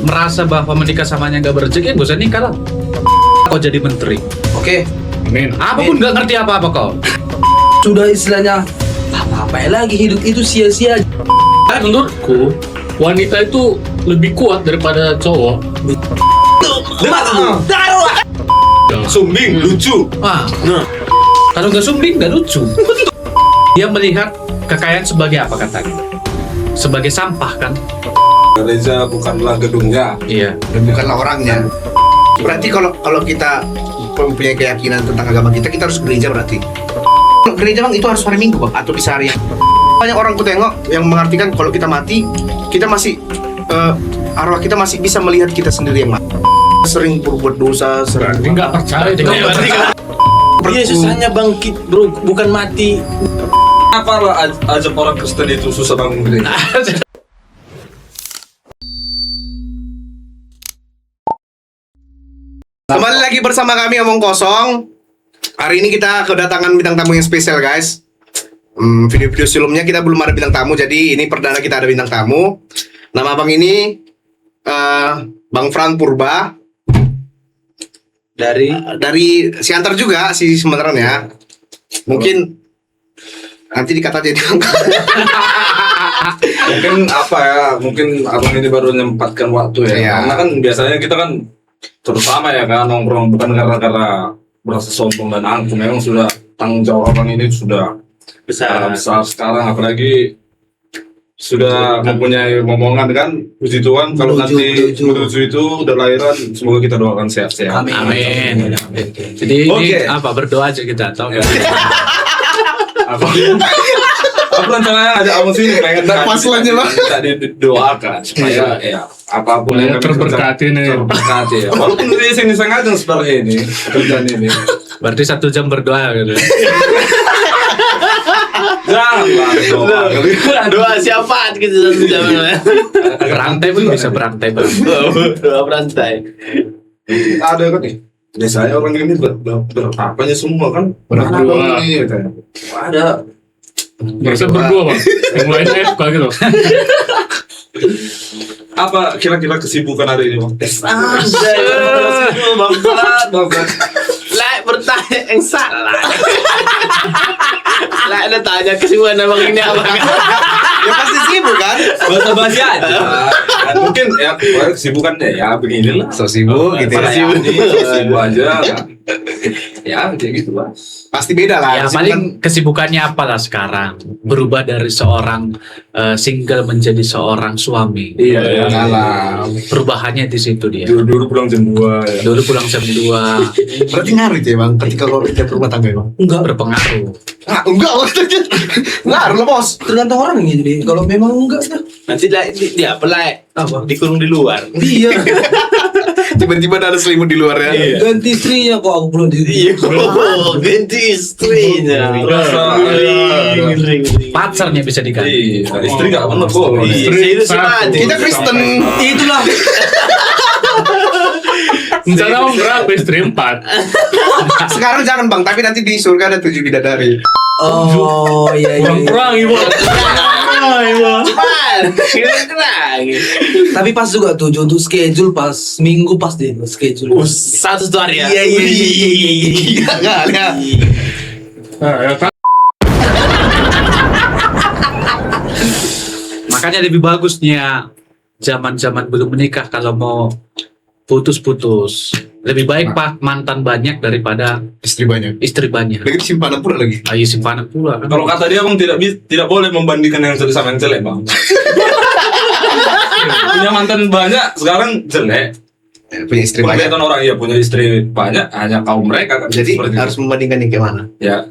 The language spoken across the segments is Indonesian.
merasa bahwa menikah samanya nggak berrezeki, gak usah nikah lah. Kau jadi menteri. Oke. Amin. Apapun nggak ngerti apa-apa kau. Sudah istilahnya apa lagi hidup itu sia-sia. Menurutku wanita itu lebih kuat daripada cowok. Sumbing, lucu. Nah, kalau nggak sumbing nggak lucu. Dia melihat kekayaan sebagai apa katanya? Sebagai sampah kan? Reza bukanlah gedungnya. Iya. Dan bukanlah orangnya. Berarti kalau kita mempunyai keyakinan tentang agama kita harus gereja berarti. Kalau gereja bang itu harus hari Minggu bang atau bisa hari yang banyak orang ku tengok yang mengartikan kalau kita mati kita masih arwah kita masih bisa melihat kita sendiri yang mati. Sering berbuat dosa, sering Nggak percaya. Yesus hanya bangkit bro, bukan mati. Apalah ajak orang Kristen itu susah bangun gereja. Kembali lagi bersama kami Omong Kosong. Hari ini kita kedatangan bintang tamu yang spesial guys. Video-video sebelumnya kita belum ada bintang tamu, jadi ini perdana kita ada bintang tamu. Nama abang ini Bang Fran Purba dari Siantar juga sih sebenarnya. Mungkin nanti dikata jadi Mungkin apa ya? Mungkin abang ini baru menyempatkan waktu ya. Iya. Karena kan biasanya kita kan terutama ya kan nongkrong bukan karena merasa sombong dan angkuh. Memang sudah tanggung jawab abang ini sudah besar sekarang, apalagi sudah mempunyai momongan kan. Puji Tuhan kalau nanti menuju itu udah lahiran, semoga kita doakan sehat-sehat. Amin. Jadi ini apa, berdoa aja kita atau enggak? Aku rencananya ada abang sini pengen paslonnya, Bang. kita didoakan supaya ya apapun yang kami Terberkati nih. terberkati ya. Walaupun dia sengaja seperti ini kerjaan ini. Berarti 1 jam berdoa gitu. Janganlah doa. Doa siapa gitu satu jam. Berantai pun bisa berantai bang. Doa berantai. Ada kan nih. Biasanya orang ini berapanya semua kan. Berdua. Mana ini katanya. Ada. Biasa berdua bang. Yang lain FK gitu. Apa kira-kira kesibukan hari ini bang? Bangsat. Lah bertanya yang salah. Lah ada tanya kesibukan abang ini apa? ya pasti sibuk kan? Basa-basi aja. Kan mungkin ya kesibukannya ya beginilah. So sibuk gitu ya. Sibuk aja. Ya kayak gitu lah. Pasti beda lah. Ya paling kesibukannya apalah sekarang, berubah dari seorang single menjadi seorang suami. Iya, kalah. Perubahannya di situ dia. Dulu pulang jam 2 ya. Dulu pulang jam 2 Berarti ngaruh itu ya bang, ketika kalau kita rumah tangga ya bang? enggak berpengaruh. Enggak maksudnya. Ngaruh lah bos. Tergantung orang nih jadi. Kalau memang enggak ya. Nanti dia apa lah? Dikurung di luar. Iya. Tiba-tiba ada selimut di luar ya. Iya. Ganti istrinya kok aku belum di. Iya. Ganti istrinya. Ngeri. Pacarnya bisa diganti. Iya, istri gak bener kok. Itu sama aja. Kita Kristen. Itulah. Rencana om berapa istri 4? Sekarang jangan bang, tapi nanti di surga ada 7 bidadari. Oh iya Kurang ibu. Cepat. Kurang. Tapi pas juga tuh untuk schedule pas minggu pas deh schedule. Satu hari ya. Iya. Enggak ya. Nah, ya kan. Makanya lebih bagusnya zaman-zaman belum menikah kalau mau putus-putus. Lebih baik pak mantan banyak daripada Istri banyak. istri banyak. Lagi simpanan pula lagi. Ayo simpanan pula kan. Kalau kata dia bang tidak boleh membandingkan yang jelek sama yang jelek bang. Punya mantan banyak sekarang jelek. Punya istri banyak. Kebanyakan orang ya punya istri banyak hanya kaum mereka kan. Jadi Seperti harus itu. membandingkan yang gimana? ya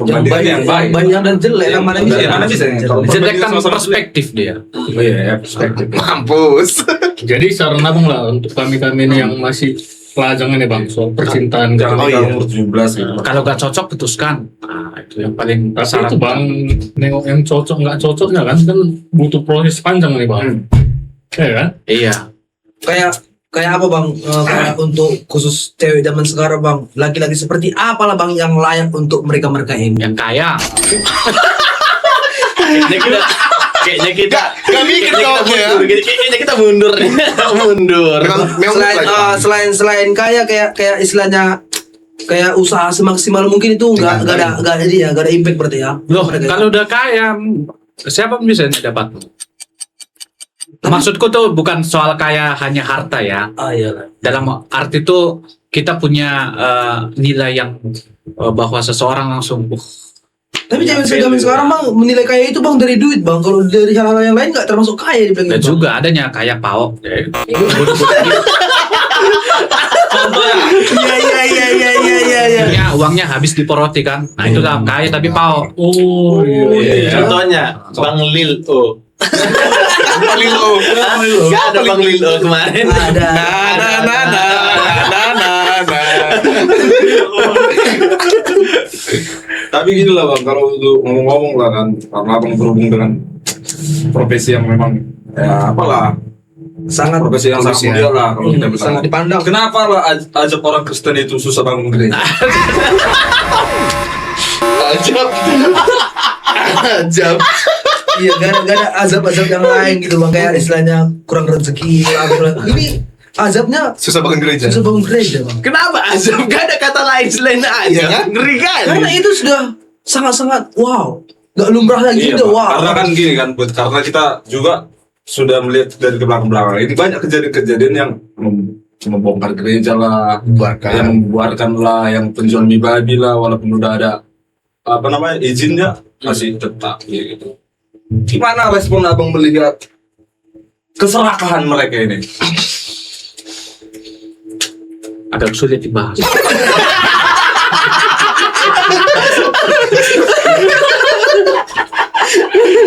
membandingkan yang baik. Banyak dan jelek yang mana bisa? Yang mana bisa? Kalau Jelek membandingkan kan sama-sama perspektif dia. jelek. Oh iya ya perspektif. Mampus. Jadi saran abang lah untuk kami ini yang masih pelajaran ini bang soal percintaan. Jangan Oh, nikah iya. umur 17 gitu. Kalau gak cocok putuskan. Nah, itu yang paling Tapi saran. itu bang, nengok yang cocok nggak cocoknya kan butuh proses panjang nih bang. Iya kan? Iya. Kayak apa bang, kayak untuk khusus cewek zaman sekarang bang, laki-laki seperti apalah bang yang layak untuk mereka ini? Yang kaya. Nah, kita Kayaknya kita Gak mikir jawabnya ya. Kayaknya kita mundur nih. Mundur. Memang Selain kaya kayak istilahnya kayak usaha semaksimal mungkin itu nggak ada impact berarti ya. Loh, Mereka- kalau udah kaya, siapa bisa dapat? Maksudku tuh bukan soal kaya hanya harta ya. iya. Dalam arti itu kita punya nilai yang bahwa seseorang langsung Tapi zaman sekarang bang menilai kaya itu bang dari duit bang. Kalau dari hal-hal yang lain nggak termasuk kaya dibilang dan gitu, Bang. juga adanya kaya pao. Iya. Artinya uangnya habis diporoti kan. Nah itu lah kaya tapi pao. Oh iya. Contohnya Bang Lil O. Paling lo. Gak ada Bang Lil O kemarin. Ada. Tapi gini lah bang, kalau untuk ngomong-ngomong lah kan, karena abang berhubung dengan profesi yang memang ya apalah, Sangat profesi yang sangat mulia lah kalau kita bilang. sangat dipandang. Kenapa lah ajak orang Kristen itu susah bangun gereja? Ajab. Iya, gak ada azab-azab yang lain gitu bang, kayak istilahnya kurang rezeki. Ini azabnya Susah bangun gereja. susah bangun gereja bang. Kenapa azab? Gak ada kata lain selain azab. Iya kan? Ngeri kan? Karena itu sudah sangat-sangat wow, gak lumrah lagi Iya, udah Pak. wow. Karena kan gini kan, karena kita juga sudah melihat dari ke belakang-belakang. Ini banyak kejadian-kejadian yang membongkar gereja lah, yang membuarkan lah, yang penjual mie babi lah, walaupun udah ada apa namanya izinnya masih tetap gitu. Gimana respon abang melihat keserakahan mereka ini? Agak sulit dibahas.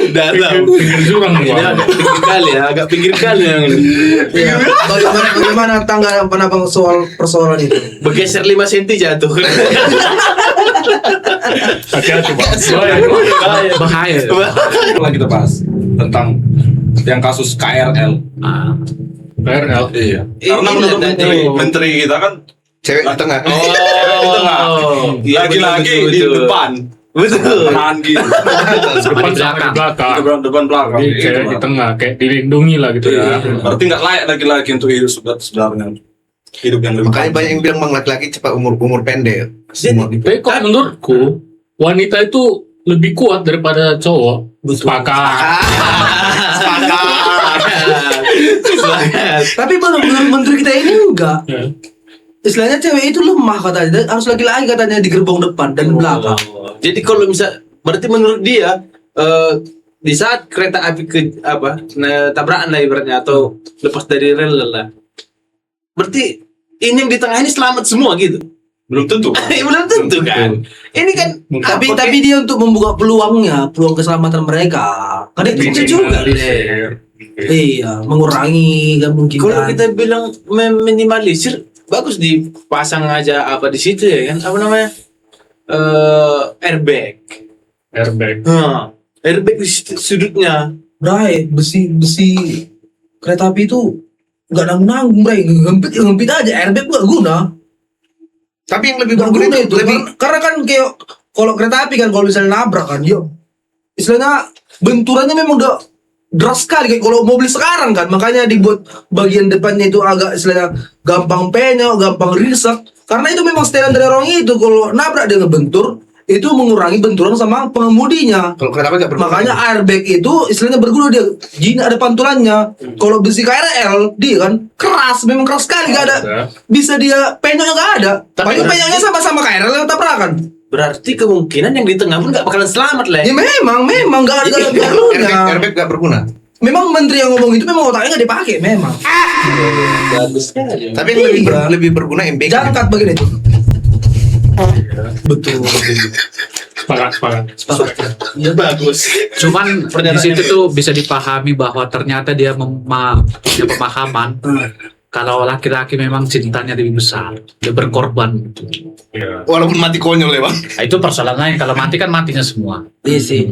Dalam. Pinggir jurang nih, Ini Bang. agak pinggir kali ya, agak pinggir kali yang ini. Iya. Bagaimana tanggapan abang soal persoalan itu? Bergeser 5 cm jatuh. Hati-hati Bang. Bahaya. Setelah kita bahas tentang yang kasus KRL. Ah, KRL. Iya. Ini Karena menurut tadi. menteri kita kan Cewek di tengah. Iya, lagi-lagi betul, di betul. depan. Betul. Tahan gitu. Depan sama di belakang. belakang. Depan belakang. Jadi cewek di tengah kayak dilindungi lah gitu ya. Berarti nggak layak lagi-lagi untuk hidup sebenarnya. Hidup yang lebih Makanya banyak yang bilang bang laki-laki cepat umur pendek. Semua Tapi kok menurutku wanita itu lebih kuat daripada cowok. Sepakat. Tapi menurut menteri kita ini enggak. Ya. Istilahnya cewek itu lemah katanya, dan harus laki-laki katanya di gerbong depan dan belakang. Jadi kalau misal berarti menurut dia di saat kereta api tabrakan lah ibaratnya atau lepas dari rel lah. Berarti ini yang di tengah ini selamat semua gitu. belum tentu. Belum tentu kan. Ini kan Tapi dia untuk membuka peluang keselamatan mereka. Karena itu juga. Iya, mengurangi kemungkinan. kalau kita bilang meminimalisir, bagus dipasang aja apa di situ ya kan, apa namanya, airbag. Airbag di sudutnya. Bray, besi kereta api itu nggak nanggung, Bray. Ngempit aja, airbag nggak guna. Tapi yang lebih Nggak berguna guna itu lebih karena kan kayak kalau kereta api kan kalau misalnya nabrak kan, dia istilahnya benturannya memang udah deras sekali kayak kalau mobil sekarang kan, makanya dibuat bagian depannya itu agak istilahnya gampang penyok, gampang riset, karena itu memang setelan dari orang itu. Kalau nabrak dia ngebentur, itu mengurangi benturan sama pengemudinya. kalau kereta api nggak berguna. Makanya airbag itu istilahnya berguna, dia gini ada pantulannya. Kalau besi KRL dia kan keras, memang keras sekali, gak ada bisa dia penyoknya, gak ada. Tapi penyoknya sama-sama KRL yang tabrakan. Berarti kemungkinan yang di tengah pun nggak bakalan selamat lah. Ya memang gak ada garunya. airbag nggak berguna. Memang menteri yang ngomong itu memang otaknya nggak dipakai memang. Bagus sekali. Tapi yang lebih berguna MBG. Jangkat bagian itu. Betul. Sepakat. Ya Bagus. cuman di situ tuh bisa dipahami bahwa ternyata dia punya pemahaman kalau laki-laki memang cintanya lebih besar, dia berkorban gitu. Iya. Walaupun mati konyol ya bang. Nah, itu persoalan lain. Kalau mati kan matinya semua. Iya sih.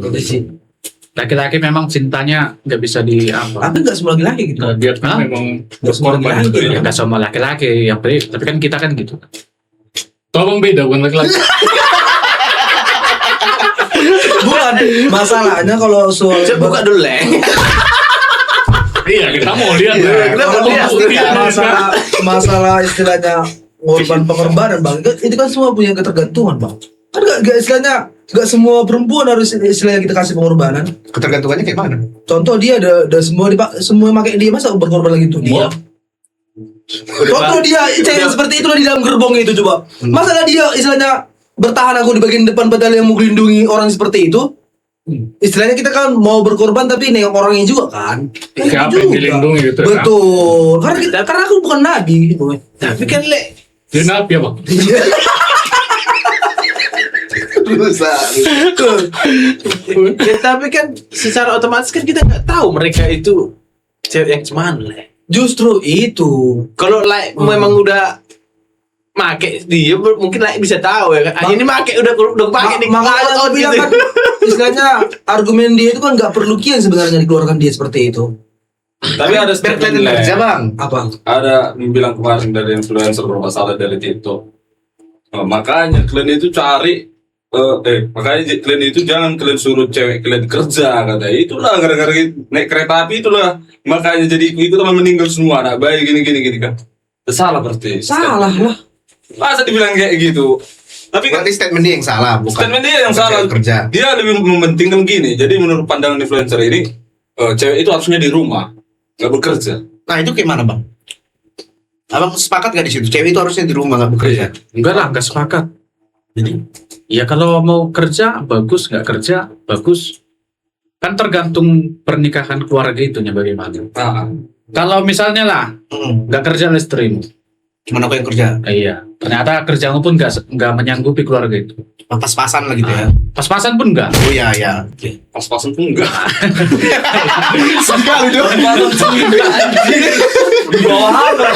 Laki-laki memang cintanya nggak bisa di apa. Tapi nggak semua laki-laki gitu. Nah, dia kan Hah? memang Nggak semua berkorban laki-laki. gitu Ya ya. nggak sama laki-laki yang tapi kan kita kan gitu. Tolong beda bukan laki-laki. Bukan masalahnya kalau soal Saya buka dulu lah. Iya, kita mau lihat. Iya, Kita mau lihat. masalah istilahnya pengorbanan bang, itu kan semua punya ketergantungan bang. Kan gak istilahnya gak semua perempuan harus istilahnya kita kasih pengorbanan. Ketergantungannya kayak mana? Contoh dia ada semua pakai dia, masa berkorban lagi tuh dia. Contoh dia cewek seperti itulah di dalam gerbong itu coba. Masalah dia istilahnya bertahan aku di bagian depan padahal yang mau melindungi orang seperti itu. Istilahnya kita kan mau berkorban tapi nengok orangnya juga kan. Siapa Itu yang juga. dilindungi gitu ya? Betul. Karena aku bukan nabi gitu. Tapi kan Dia nabi ya, Bang. Rusak. ya, tapi kan secara otomatis kan kita nggak tahu mereka itu cewek yang cuman lah. Justru itu. Kalau memang udah make dia mungkin bisa tahu ya kan. Ini make udah pakai nih. Makanya aku bilang kan istilahnya argumen dia itu kan nggak perlu kian sebenarnya dikeluarkan dia seperti itu. Tapi ada statement Berkaitan kerja lah. bang. Apa? Ada yang bilang kemarin dari influencer bermasalah dari TikTok. Makanya kalian itu cari makanya kalian itu jangan kalian suruh cewek kalian kerja katanya. Itulah gara-gara naik kereta api itulah makanya jadi itu teman meninggal semua anak bayi gini kan. Salah berarti. Salah lah. Masa dibilang kayak gitu? Tapi kan Berarti statement dia yang salah, bukan statement dia yang salah. kerja. Dia lebih mementingkan gini. Jadi menurut pandangan influencer ini, cewek itu harusnya di rumah, nggak bekerja. Nah itu kayak mana bang? Abang sepakat gak di situ? Cewek itu harusnya di rumah nggak bekerja. Enggak lah, enggak sepakat. Jadi Ya kalau mau kerja bagus, nggak kerja bagus. Kan tergantung pernikahan keluarga itunya bagaimana. Nah, Kalau misalnya lah nggak kerja istrimu, cuma aku yang kerja. iya. Ternyata kerjamu pun nggak menyanggupi keluarga itu. Pas-pasan lah gitu ya. Pas-pasan pun nggak. Oh iya iya. pas-pasan pun enggak. Sekali dong. Di bawah apa?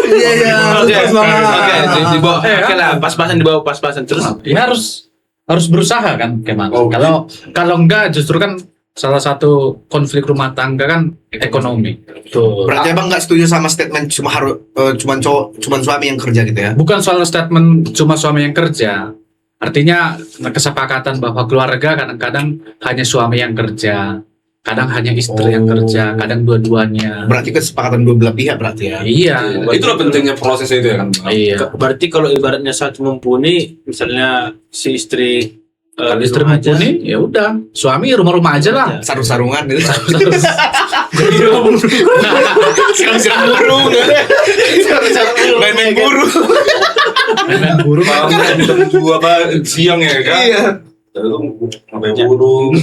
Iya iya. Oke, Terus banget. di bawah. Eh, Oke lah, pas-pasan di bawah pas-pasan terus. Ya harus berusaha kan, Kemal. Oh, Kalau enggak justru kan salah satu konflik rumah tangga kan ekonomi. Tuh. Berarti abang nggak setuju sama statement cuma harus cuma suami yang kerja gitu ya? Bukan soal statement cuma suami yang kerja. Artinya kesepakatan bahwa keluarga kadang-kadang hanya suami yang kerja, kadang hanya istri yang kerja, kadang dua-duanya. Berarti kesepakatan dua belah pihak berarti ya? Iya. Itulah pentingnya proses itu ya kan. Iya. Berarti kalau ibaratnya satu mumpuni, misalnya si istri Kalau di istri rumah aja. mumpuni, ya udah. Suami rumah-rumah aja lah. Sarung-sarungan gitu. Sekarang burung. Main burung. Main burung. Malam jam 2 apa siang ya kan? Iya. Main burung.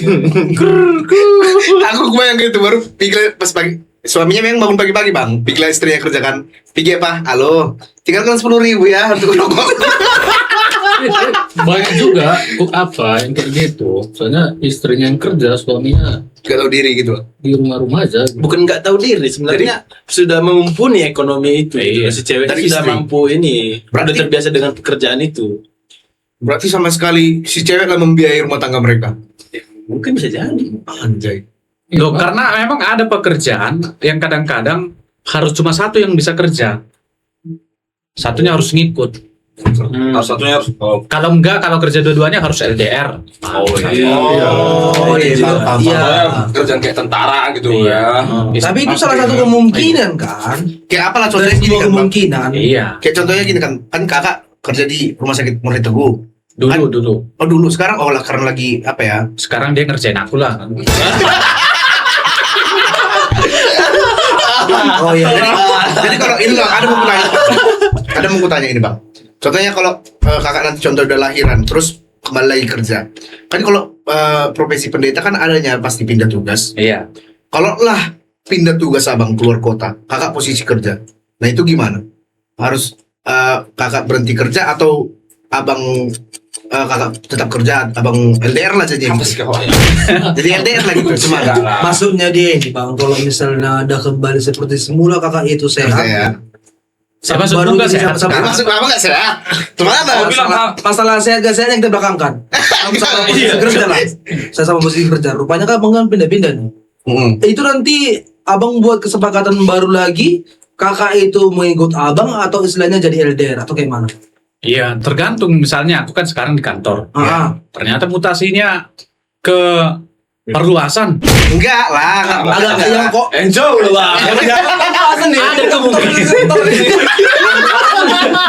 Aku kebayang gitu baru pikir pas pagi. Suaminya memang bangun pagi-pagi bang. Pikir istrinya kerjakan. Pikir apa? Halo. Tinggalkan 10.000 ya untuk rokok. Banyak juga apa yang kayak gitu. Soalnya istrinya yang kerja, suaminya Gak tahu diri gitu. di rumah-rumah aja. Bukan nggak tahu diri sebenarnya sudah mumpuni ekonomi itu. Iya. Si cewek Dari sudah istri. mampu ini, Berarti- udah terbiasa dengan pekerjaan itu. Berarti sama sekali si cewek lah membiayai rumah tangga mereka. Mungkin bisa jadi. Anjay. Loh, karena memang ada pekerjaan yang kadang-kadang harus cuma satu yang bisa kerja. Satunya harus ngikut. Harus satunya harus. Kalau enggak, kalau kerja dua-duanya harus LDR. Oh iya. Oh iya. Iya. Kerjaan kayak tentara gitu ya. Tapi itu salah satu kemungkinan kan. Kayak apalah Dari contohnya gini sebuah kan bang. kemungkinan. Iya, Kayak contohnya gini kan. Kan kakak kerja di rumah sakit Murid Teguh. dulu. Oh dulu sekarang oh lah karena lagi apa ya? Sekarang dia ngerjain aku lah. Oh iya. Jadi kalau ini bang, ada mau tanya ini bang. Contohnya kalau kakak nanti contoh udah lahiran, terus kembali lagi kerja. Kan kalau profesi pendeta kan adanya pasti pindah tugas. Iya. Kalau lah pindah tugas abang keluar kota, kakak posisi kerja. Nah itu gimana? Harus kakak berhenti kerja atau abang kakak tetap kerja, abang LDR lah jadi. Apa sih kawan? Jadi LDR lah gitu cuma Enggak lah. Maksudnya dia ini bang, kalau misalnya ada kembali seperti semula kakak itu sehat. Sehat. Saya masuk Baru juga jadi sehat. sama- Maksud apa nggak sehat? Cuma apa? Oh, bilang Masalah sehat gak sehat yang kita belakangkan. Sama posisi Iya. kerja lah. Saya sama posisi kerja. Rupanya kan abang kan pindah-pindah nih. Itu nanti abang buat kesepakatan baru lagi. Kakak itu mengikut abang atau istilahnya jadi LDR atau kayak mana? Iya, tergantung. Misalnya aku kan sekarang di kantor. Ternyata mutasinya ke perluasan. Enggak lah, Agak yang kok Enjoy loh bang. Ada kemungkinan.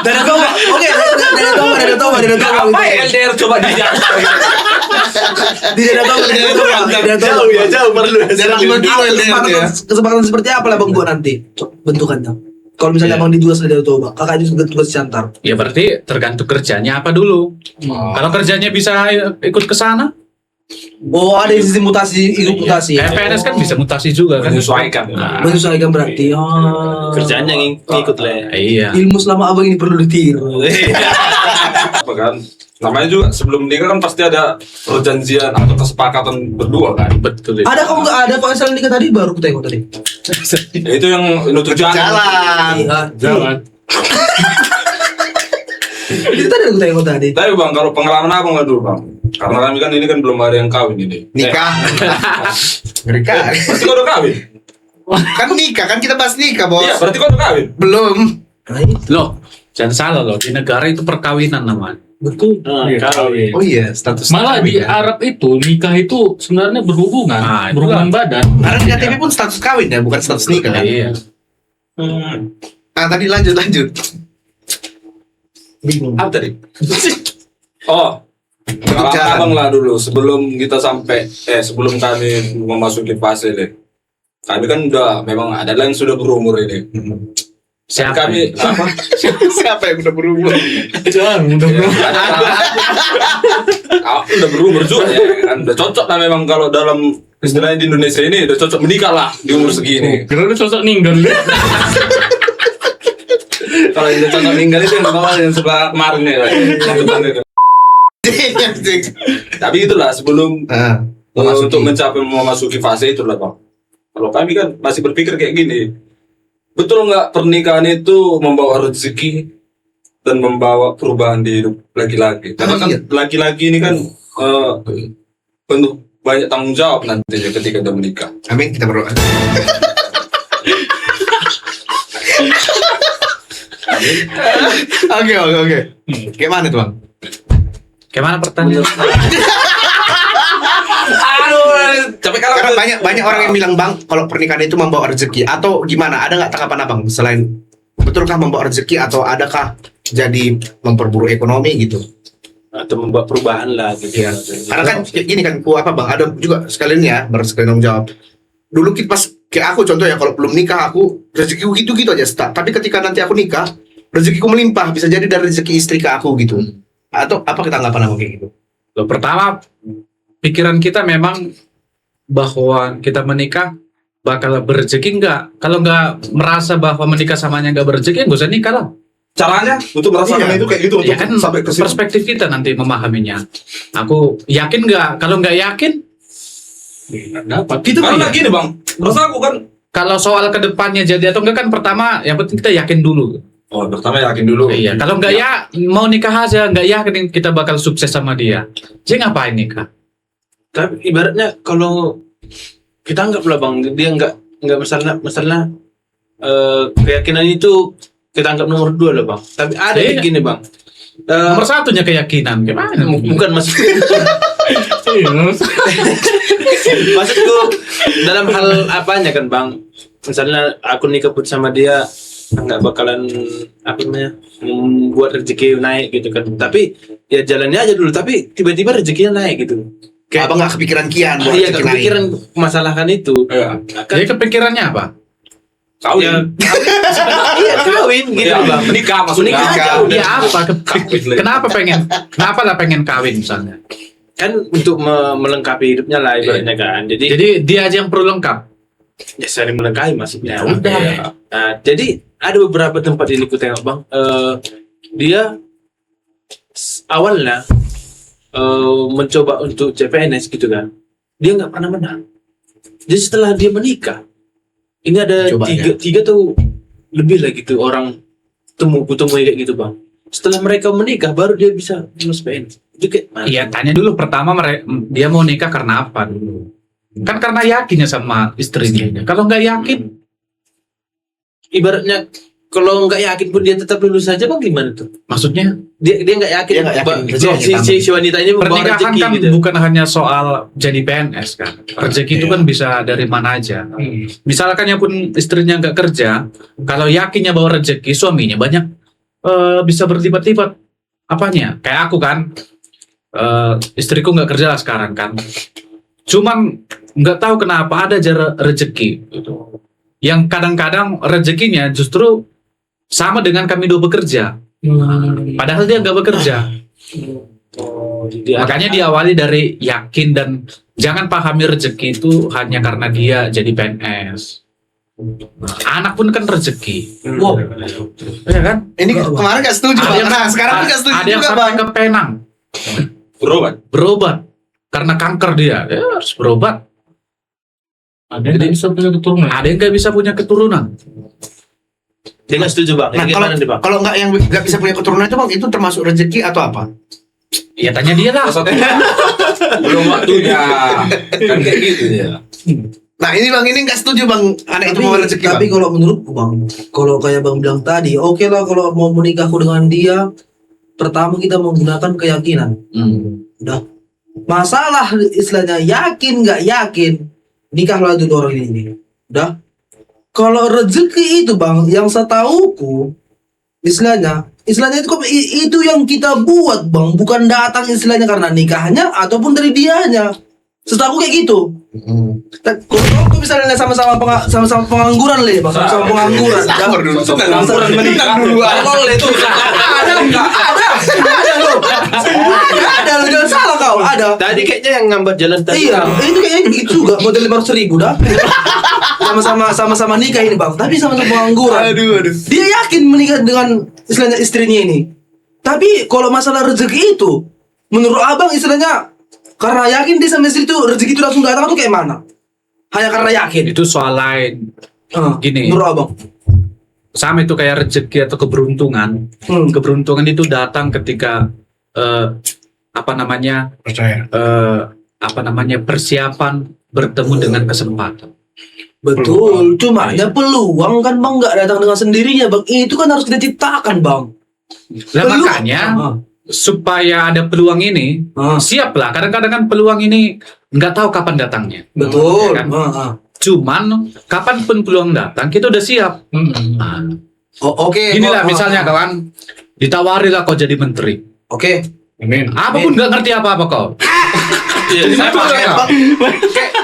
dari toba. Oke, dari toba. Apa ya LDR coba di Jakarta? Dari toba. Jauh perlu. Kesepakatan seperti apa lah bang buat nanti bentukan tuh. Kalau misalnya abang dijual dari toba, kakak juga tugas Siantar. Ya berarti tergantung kerjanya apa dulu. Kalau kerjanya bisa ikut ke sana, Oh, ada sisi mutasi, ikut mutasi. kayak PNS kan bisa mutasi juga kan. Menyesuaikan. Nah, Menyesuaikan berarti. Oh. Kerjanya ngikut lah. iya. Ilmu selama abang ini perlu ditiru. Apa kan? Namanya juga sebelum nikah kan pasti ada perjanjian atau kesepakatan berdua kan. Betul. Ada kok nggak ada kok misalnya nikah tadi baru kita tengok tadi. Ya, itu yang nutup jalan. Iya. Jalan. Itu tadi aku tengok tadi. Tapi bang, kalau pengalaman abang nggak dulu bang? Karena kami kan ini kan belum ada yang kawin ini. nikah. Nikah. Berarti kau udah kawin? Kan nikah, kan kita bahas nikah, Bos. Iya, berarti kau udah kawin? Belum. Nah, itu. Loh, jangan salah loh. Di negara itu perkawinan namanya. Betul. Kawin. Oh iya, status Malah di kawin, ya. Arab itu nikah itu sebenarnya berhubungan, Nah, itu berhubungan badan. Karena di KTP pun status kawin ya, bukan status nikah kan. Iya. Ah, tadi lanjut. Bingung. Apa tadi? Oh, pengalaman jalan. abang lah dulu sebelum kita sampai sebelum kami memasuki fase ini. Kami kan udah memang ada yang sudah berumur ini. Siapa? Kami apa? Siapa yang udah berumur? Jangan, udah bro. Udah berumur juga ya kan. Udah cocok lah memang kalau dalam istilahnya di Indonesia ini udah cocok menikah lah di umur segini. Kira udah sosok ninggal. Kalau yang udah cocok meninggal itu yang bawah yang sebelah kemarin ya. Yang depan itu. Tapi itulah sebelum Ah, untuk memasuki fase itulah bang. Kalau kami kan masih berpikir kayak gini, betul nggak pernikahan itu membawa rezeki dan membawa perubahan di hidup laki-laki? Karena kan Iya. laki-laki ini kan penuh banyak tanggung jawab nantinya ketika dia menikah. amin, kita berdoa. Oke. Kayak mana tuh, Bang? Gimana pertanyaan? Aduh, capek kalau Karena banyak orang yang bilang, Bang, kalau pernikahan itu membawa rezeki atau gimana? Ada nggak tanggapan Abang selain betulkah membawa rezeki atau adakah jadi memperburuk ekonomi gitu? Atau membuat perubahan lah gitu. Iya. Karena kan kayak gini kan, apa Bang? Ada juga sekalian ya, bersekalian tanggung jawab. Dulu pas kayak aku contoh ya, kalau belum nikah aku rezekiku gitu-gitu aja start. Tapi ketika nanti aku nikah, rezekiku melimpah, bisa jadi dari rezeki istri ke aku gitu. Atau apa tanggapan Abang kayak gitu? Loh, pertama pikiran kita memang bahwa kita menikah bakal berrezeki enggak. Kalau enggak merasa bahwa menikah samanya enggak berrezeki, enggak usah nikah lah. caranya untuk merasakan Iya. itu kayak gitu Ya untuk kan sampai ke situ. perspektif kita nanti memahaminya. Aku yakin enggak? Kalau enggak yakin, Dapat. gitu kan Karena ya. gini bang, rasa aku kan Kalau soal kedepannya jadi atau enggak kan pertama yang penting kita yakin dulu. pertama yakin dulu. Iya. Kalau enggak ya mau nikah aja, enggak yakin kita bakal sukses sama dia. Jadi ngapain nikah? Tapi ibaratnya kalau kita anggap lah bang, dia nggak masalah keyakinan itu kita anggap nomor 2 lah bang. Tapi ada Iya. yang gini bang. Nomor satunya keyakinan. Gimana? Bukan maksudku maksudku dalam hal apanya kan bang, misalnya aku nikah pun sama dia nggak bakalan apa namanya membuat rezeki naik gitu kan, tapi ya jalannya aja dulu, tapi tiba-tiba rezekinya naik gitu. Abang nggak kepikiran kian buat Iya, rezeki nggak naik. kepikiran masalahkan itu. Iya. Kan, Jadi kepikirannya apa? Kawin. ya, iya kawin gitu Iya, bang. menikah maksudnya. Menikah aja udah. Ya apa? Kenapa lah pengen kawin misalnya? Kan untuk melengkapi hidupnya lah ibaratnya kan. Jadi Jadi dia aja yang perlu lengkap. ya saling melengkapi maksudnya. Ya udah. Iya. Nah, jadi ada beberapa tempat ini ku tengok bang. Dia awalnya mencoba untuk CPNS gitu kan. Dia nggak pernah menang. Jadi setelah dia menikah, ini ada Coba, tiga tuh lebih lah gitu orang temui kayak gitu bang. Setelah mereka menikah baru dia bisa lulus PNS. Itu kayak mana? Iya, tanya dulu pertama dia mau nikah karena apa dulu? Kan karena yakinnya sama istrinya. Kalau nggak yakin, Ibaratnya kalau nggak yakin pun dia tetap lulus saja bang, gimana tuh? maksudnya dia nggak yakin, Dia nggak yakin. si wanita ini membawa Pernikahan rezeki kan gitu. bukan hanya soal jadi PNS kan. Rezeki itu kan bisa dari mana aja. Misalkan ya pun istrinya nggak kerja, kalau yakinnya bahwa rezeki suaminya banyak bisa berlipat-lipat apanya. Kayak aku kan, istriku nggak kerja lah sekarang kan. Cuman nggak tahu kenapa ada aja rezeki gitu. Yang kadang-kadang rezekinya justru sama dengan kami dua bekerja. Padahal dia nggak bekerja. Makanya diawali dari yakin dan jangan pahami rezeki itu hanya karena dia jadi PNS. Anak pun kan rezeki. Wow. Ya kan? Ini kemarin nggak setuju. Ada yang, Nah, sekarang nggak setuju ada yang juga, sampai Bang. ke Penang berobat karena kanker dia. Ya, harus berobat. Ada yang nggak bisa punya keturunan. Ada yang nggak bisa punya keturunan. Dia nggak setuju bang. Nah, Ini kalau gimana nih bang? kalau nggak yang nggak bisa punya keturunan itu, Bang, itu termasuk rezeki atau apa? Ya tanya dia lah. Belum waktunya. Kan kayak gitu ya. Nah, ini Bang, ini nggak setuju, Bang, anak itu bawa rezeki, Tapi Bang. kalau menurutku bang, kalau kayak bang bilang tadi, oke lah kalau mau menikahku dengan dia, pertama kita menggunakan keyakinan. Udah. Masalah istilahnya yakin nggak yakin, nikahlah dulu orang ini. Udah. Kalau rezeki itu bang, yang setauku, istilahnya itu yang kita buat bang, bukan datang istilahnya karena nikahnya ataupun dari dianya. Setahu kayak gitu. Kalau tuh misalnya sama-sama pengangguran le, bang, sama-sama pengangguran. Sabar dulu. Pengangguran menikah dulu. Tolol itu. Ada nggak? Ada lo, jangan salah kau. Ada. Tadi kayaknya yang ngambat jalan tadi. Iya, itu kayaknya gitu juga model 500.000 dah. Sama-sama nikah ini bang, tapi sama-sama pengangguran. Aduh. Dia yakin menikah dengan istilahnya istrinya ini. Tapi kalau masalah rezeki itu, menurut abang istilahnya karena yakin dia sama istri itu rezeki itu langsung datang tuh kayak mana? Hanya karena yakin. Itu soal lain. Gini. Menurut abang. Sama itu kayak rezeki atau keberuntungan. Keberuntungan itu datang ketika persiapan bertemu dengan kesempatan. Betul, cuma ya peluang kan bang nggak datang dengan sendirinya bang. Itu kan harus kita ciptakan bang. Lah makanya supaya ada peluang ini, siaplah. Kadang-kadang kan peluang ini nggak tahu kapan datangnya. Betul. Ya kan? Cuman kapanpun peluang datang, kita udah siap. Nah, Oke. inilah misalnya kawan, ditawari lah kau jadi menteri. Oke. Amin. Apapun nggak ngerti apa-apa kau. Iya, Jadi sama betul kayak ya? bang.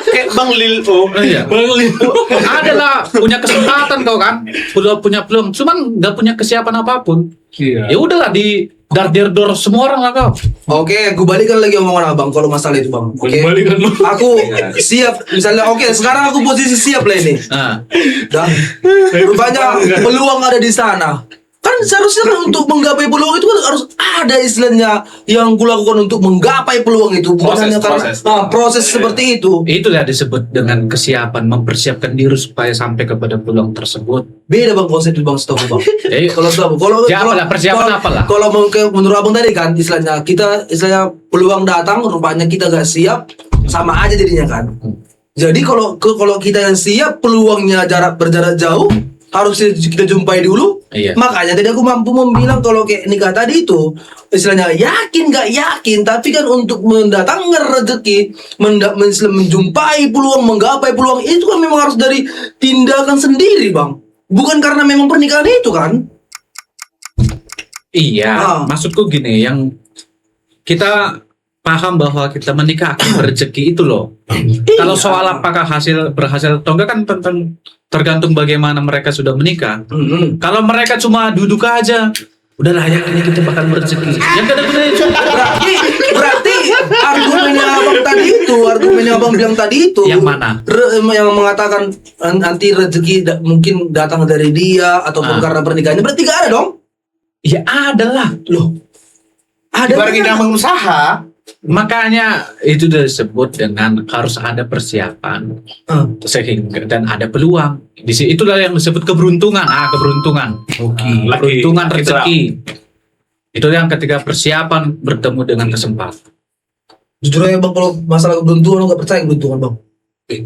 Kayak bang Lil O. Iya. Adalah punya kesempatan kau kan, punya peluang, cuman nggak punya kesiapan apapun. Iya. Ya udahlah di dar semua orang lah kau. Oke, gue balikan lagi omongan abang kalau masalah itu bang. Oke. Balikan lu. Aku siap. Misalnya oke, sekarang aku posisi siap lah ini. Nah, Dan rupanya peluang ada di sana. Kan seharusnya kan untuk menggapai peluang itu kan harus ada istilahnya yang kulakukan untuk menggapai peluang itu, bukan Proses, hanya karena proses. proses seperti itu. itulah disebut dengan kesiapan, mempersiapkan diri supaya sampai kepada peluang tersebut. Beda bang konsep itu bang, setahu bang. Jadi Kalau setahu, kalau Ya, apalah, persiapan apalah. Kalau menurut abang tadi kan istilahnya peluang datang, rupanya kita gak siap, sama aja jadinya kan. Jadi kalau kita yang siap, peluangnya berjarak jauh, harus kita jumpai dulu. Iya. Makanya tadi aku mampu membilang kalau kayak nikah tadi itu istilahnya yakin gak yakin, tapi kan untuk mendatangkan rezeki, menjumpai peluang, menggapai peluang itu kan memang harus dari tindakan sendiri bang, bukan karena memang pernikahan itu kan. Iya, maksudku gini, yang kita paham bahwa kita menikah akan berrezeki itu loh. Kalau soal apakah berhasil atau enggak kan tergantung bagaimana mereka sudah menikah. Kalau mereka cuma duduk aja, udah layak ini kita bakal berrezeki. Yang ada gunanya itu. Berarti argumennya abang bilang tadi itu Yang mana? Yang mengatakan nanti rezeki mungkin datang dari dia ataupun karena pernikahannya, berarti gak ada dong. Ya ada lah. Loh, ada Ibarat kita mengusaha, Makanya itu disebut dengan harus ada persiapan sehingga dan ada peluang. Itulah yang disebut keberuntungan. Keberuntungan. Keberuntungan rezeki. Itu yang ketika persiapan bertemu dengan kesempatan. Jujur aja bang, kalau masalah keberuntungan nggak percaya keberuntungan bang.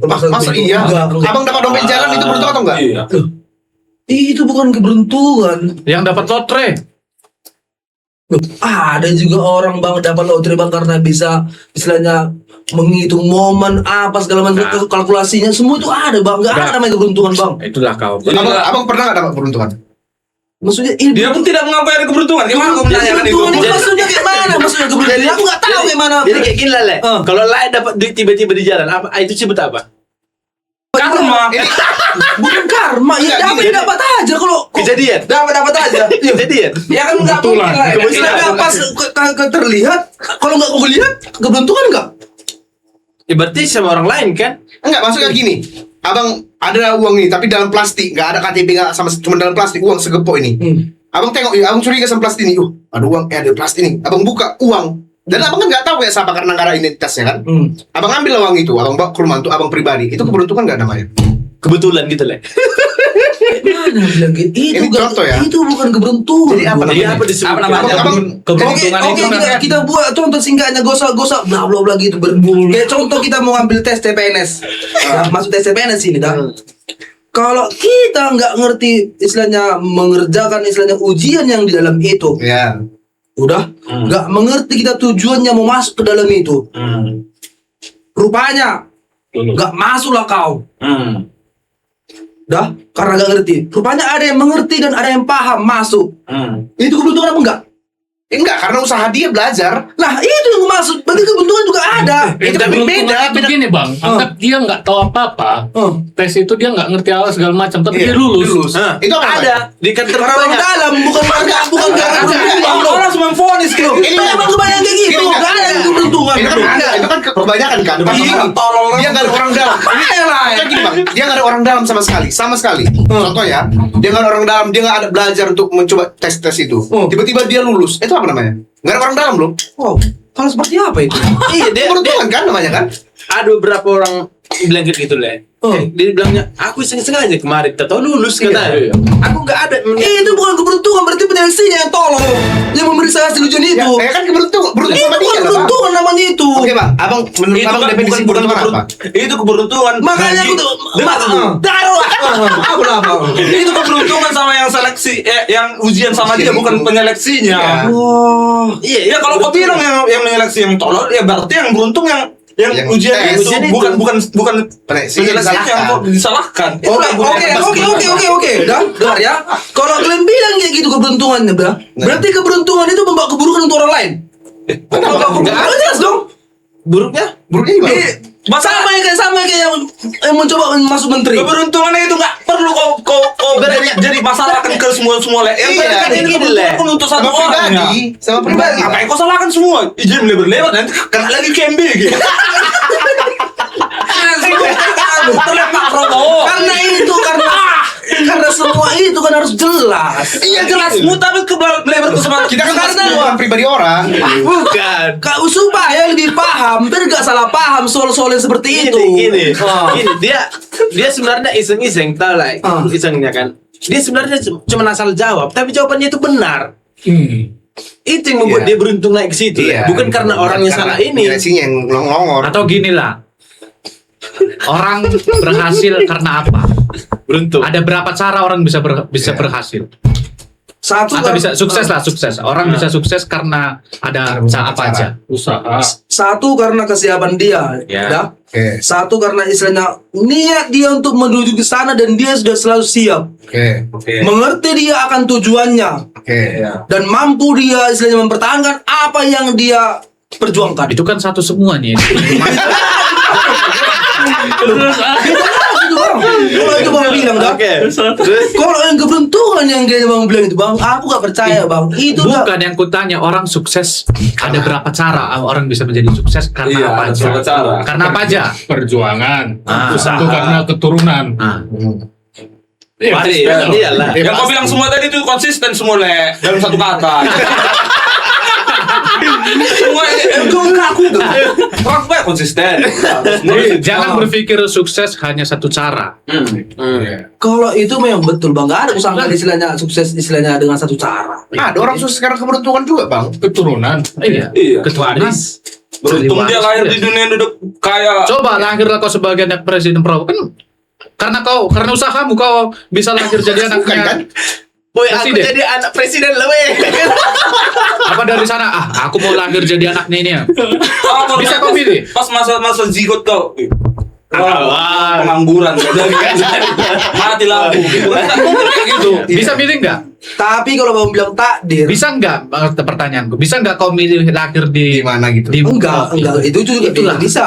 masa iya? Enggak. Abang dapat dompet jalan itu beruntung atau enggak? Iya. Itu bukan keberuntungan. Yang dapat lotre. Loh, ada juga orang bang dapat lotre bang karena bisa istilahnya menghitung momen apa segala macam kalkulasinya semua itu ada bang, nggak ada namanya keberuntungan bang. Itulah kau. Abang pernah nggak dapat peruntungan? Maksudnya Dia pun tidak mengakui ada keberuntungan. Gimana kau menanyakan itu? keberuntungan itu maksudnya kayak mana? Maksudnya keberuntungan aku nggak tahu kayak mana. Jadi kayak gini lah, Le. Kalau lain dapat duit tiba-tiba di jalan, apa itu disebut apa? Karma. Bukan karma, ya dapat aja kalau Kejadian. dapat aja. Kejadian. Ya kan nggak mungkin lah. Istilahnya pas terlihat, kalau nggak kau lihat keberuntungan nggak? Ya berarti sama orang lain kan? Enggak, maksudnya gini. Abang ada uang nih, tapi dalam plastik, nggak ada KTP, nggak sama, cuma dalam plastik uang segepok ini. Abang tengok, abang curiga sama plastik ini. Ada uang, ada plastik ini. Abang buka uang, dan abang kan nggak tahu kayak siapa karena nggak ada identitasnya kan. Abang ambil uang itu, abang bawa ke rumah untuk abang pribadi. Itu keberuntungan nggak namanya? Kebetulan gitu, Le. Mana bilang gitu? Itu Ini contoh ya. Itu bukan keberuntungan. Jadi apa Jadi namanya? apa disebut? Apa namanya? Abang Keberuntungan Oke, itu kita buat contoh singkatnya gosok bla bla bla gitu. Kayak contoh kita mau ambil tes CPNS. Nah, masuk tes CPNS ini dah. Kalau kita nggak ngerti istilahnya mengerjakan istilahnya ujian yang di dalam itu, Ya. udah nggak mengerti kita tujuannya mau masuk ke dalam itu. Rupanya nggak masuklah kau. Dah, karena nggak ngerti. Rupanya ada yang mengerti dan ada yang paham masuk. Itu keberuntungan apa enggak? Enggak, karena usaha dia belajar. Nah, itu yang maksud. Berarti keberuntungan juga ada. Itu tapi keberuntungan itu gini bang, anggap dia nggak tahu apa-apa, tes itu dia nggak ngerti awal segala macam, tapi dia lulus. Itu apa? Ada di kantor Karena orang banyak. dalam bukan karena keberuntungan. Orang cuma vonis gitu. Ini Emang kebanyakan kayak gitu. Ini Nggak ada yang keberuntungan. Itu kan enggak, itu kan kebanyakan kan. Dia nggak ada orang dalam. Ini gini bang, dia nggak ada orang dalam sama sekali. Contoh ya, dia nggak ada orang dalam, dia nggak ada belajar untuk mencoba tes itu. Tiba-tiba dia lulus, itu apa namanya? Nggak ada orang dalam loh. Oh, kalau seperti apa itu? Iya, dia Keberuntungan kan namanya kan? ada beberapa orang bilang kayak gitu, Le. Dia bilangnya, aku sengaja kemarin, tahu lulus katanya. Aku nggak ada. Itu bukan keberuntungan, berarti penyeleksinya yang tolong, yang memeriksa hasil ujian itu. Ya kan keberuntungan Itu sama dia bukan lah, Bang. keberuntungan namanya itu. Oke bang, abang menurut abang definisi keberuntungan apa? Itu keberuntungan. Makanya aku tuh taruh. apa apa. Itu keberuntungan sama yang seleksi, yang ujian sama dia bukan penyeleksinya. Oh, Iya, Ya kalau kau bilang yang menyeleksi yang tolol, ya berarti yang beruntung yang ujian tes. itu Ujian itu. bukan Penyeleksinya penyeleksinya yang kok disalahkan. Oke. Dengar ya. Kalau kalian bilang kayak gitu keberuntungannya, berarti keberuntungan itu membawa keburukan untuk orang lain. Kalau keburukan jelas dong. Buruknya? Buruknya gimana? Sama kayak yang mencoba masuk menteri. Keberuntungannya itu nggak perlu kau jadi masalahkan ke semua Le. Yang Iya, penting gini, ini Le. keberuntungan untuk satu Sama orang ya. pribadi, sama pribadi. Ngapain kau salahkan semua? Izin lewat nanti kena lagi KMB gitu. Terlepas Prabowo. Karena itu karena semua itu kan harus jelas. Iya jelas, tapi lebar ke semua. Kita kan Karena- pengalaman pribadi orang. Bukan. Kau supaya lebih paham, biar gak salah paham soal-soal yang seperti itu. Gini. Dia sebenarnya iseng-iseng, tau lah, isengnya kan. Dia sebenarnya cuma asal jawab, tapi jawabannya itu benar. Itu yang membuat Iya. dia beruntung naik ke situ. Iya. Bukan karena orangnya salah ini. Direksinya yang ngongor. Atau gini lah. Orang berhasil karena apa? Beruntung. Ada berapa cara orang bisa berhasil? Satu Atau kan- bisa sukses lah, sukses. Orang bisa sukses karena ada cara apa aja. Usaha. Satu karena kesiapan dia, Ya. dah. Oke. Satu karena istilahnya niat dia untuk menuju ke sana dan dia sudah selalu siap. Oke. Mengerti dia akan tujuannya Oke. dan mampu dia istilahnya mempertahankan apa yang dia perjuangkan. Itu kan satu semua nih. Itu bang. Kalau itu bang bilang dah. Oke. Terus Kalau yang keberuntungan yang dia bang bilang itu bang, aku gak percaya bang. Itu dah. Bukan yang kutanya orang sukses ada berapa cara orang bisa menjadi sukses karena Iya, apa ada aja? berapa cara. Karena apa aja? Perjuangan. Ah. Satu karena keturunan. Nah, Iya, pasti, pasti. iyalah. Yang kau bilang semua tadi itu konsisten semua Le dalam satu kata. Semua aku orang banyak konsisten. jangan berpikir sukses hanya satu cara. Kalau itu memang betul bang, gak ada usaha istilahnya sukses istilahnya dengan satu cara. Ada orang sukses karena keberuntungan juga bang. Keturunan. Iya. Ketuanan. Beruntung dia lahir di dunia yang duduk kaya. Coba lahirlah kau sebagai anak presiden Prabowo kan karena usahamu kau bisa lahir jadi Bukan kan? anaknya Boy, aku Presiden. jadi anak presiden lah, weh. Apa dari sana? Aku mau lahir jadi anaknya ini ya. Oh, Bisa kau pilih? Pas masa zigot kau. Wah. Pengangguran mati lampu gitu kan, nggak mungkin kayak gitu. Bisa pilih nggak? Tapi kalau mau bilang takdir, Bisa nggak? Pertanyaanku. Bisa nggak kau milih lahir Di mana gitu? enggak, itu juga Itulah. tidak bisa.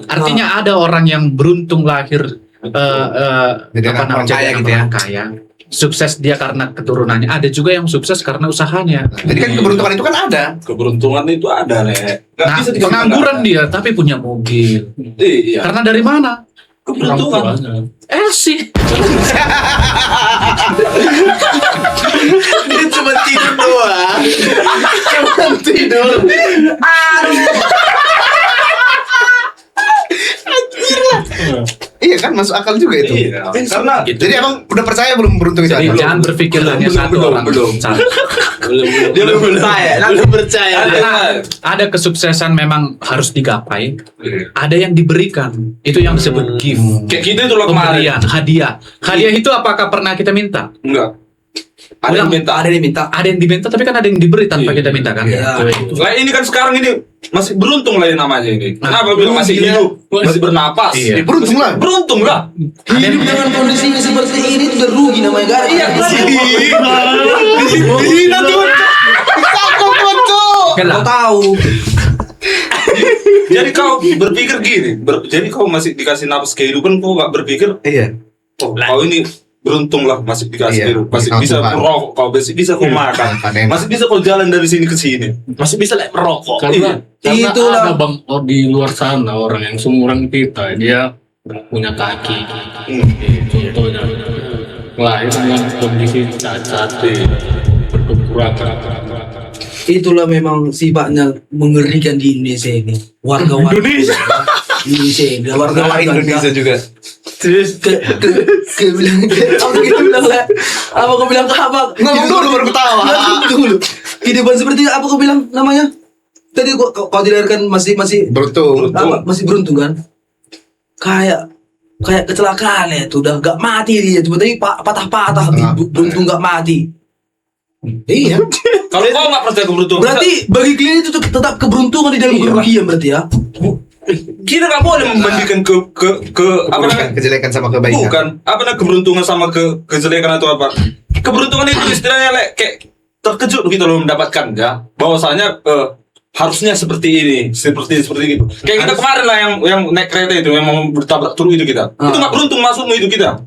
Artinya ada orang yang beruntung lahir Jadi anak orang kaya gitu ya. orang kaya. Sukses dia karena keturunannya. Ada juga yang sukses karena usahanya. Jadi kan keberuntungan itu kan ada. Keberuntungan itu ada, Nek. Nggak Nah, bisa dikatakan pengangguran nggak dia tapi punya mobil. ada. Iya. Karena dari mana? Keberuntungan. Elsie. Dia cuma tidur doang. Cuma tidur. Iya kan masuk akal juga itu. Iya. Karena Gitu. Jadi emang udah percaya belum beruntung itu? Jadi Belum. jangan berpikir hanya satu orang. Salah. Dia belum percaya. Belum percaya. Karena ada kesuksesan memang harus digapai. Ada yang diberikan. Itu yang disebut gift. kayak gitu itu loh kemarin. Pemberian, hadiah. Hadiah itu apakah pernah kita minta? Enggak. Ada yang minta. Ada yang minta. Ada yang diminta tapi kan ada yang diberi tanpa kita minta kan? Iya. Lah ini kan sekarang ini masih beruntung lah ini namanya ini. Nah, Kenapa bilang masih hidup, masih bernapas? Iya. Beruntung lah. Beruntung lah. Hidup dengan kondisi seperti ini itu udah rugi namanya gara. Iya, Oke lah. Kau tahu. Jadi kau berpikir gini, jadi kau masih dikasih nafas kehidupan, kau nggak berpikir, Iya. oh kau ini beruntung lah masih dikasih Iya, kehidupan, masih masih bisa makan. merokok, kau masih bisa kau makan, makan enak. masih bisa kau jalan dari sini ke sini. Masih bisa like merokok. Karena Itulah. ada bang di luar sana orang yang seumuran kita dia nggak punya kaki. Contohnya lahir dengan kondisi cacat, berkekurangan. Itulah memang sifatnya mengerikan di Indonesia ini. Warga-warga Indonesia ini, warga-warga Indonesia juga. Terus ke bilang apa kita bilang lah, apa kau bilang ke apa? Ngomong dulu baru ketawa. Dulu. Kehidupan seperti apa kau bilang namanya? Tadi kau dilahirkan masih Beruntung. apa, masih beruntung kan? Kayak kecelakaan ya, tuh udah gak mati dia, cuma tadi patah-patah, beruntung gak mati. Iya. Kalau kau nggak percaya keberuntungan, Berarti bagi kalian itu tetap keberuntungan di dalam kerugian berarti ya? kita nggak boleh membandingkan ke apa namanya? Kejelekan sama kebaikan. Bukan, apa namanya keberuntungan sama kejelekan atau apa? Keberuntungan itu istilahnya kayak terkejut gitu loh mendapatkan ya, bahwasanya harusnya seperti ini, seperti itu. Kayak kita kemarin lah yang naik kereta itu, yang mau bertabrak truk itu kita. Itu nggak beruntung masukmu itu kita.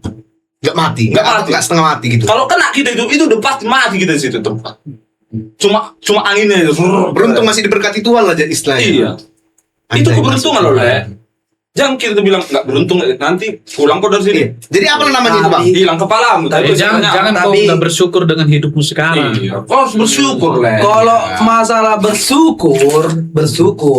Nggak mati. Nggak mati. Nggak setengah mati gitu. Kalau kena kita itu udah pasti mati kita di situ tempat. Cuma anginnya itu. Beruntung masih diberkati Tuhan lah jadi istilahnya. Iya. Itu keberuntungan loh, Le. Jangan kita bilang nggak beruntung nanti pulang kok dari sini. Iya. Jadi apa namanya itu bang? Hilang kepalamu. Tapi Jangan kau Tapi- nggak bersyukur dengan hidupmu sekarang. Iya. Kau harus bersyukur, Le. Kalau masalah bersyukur.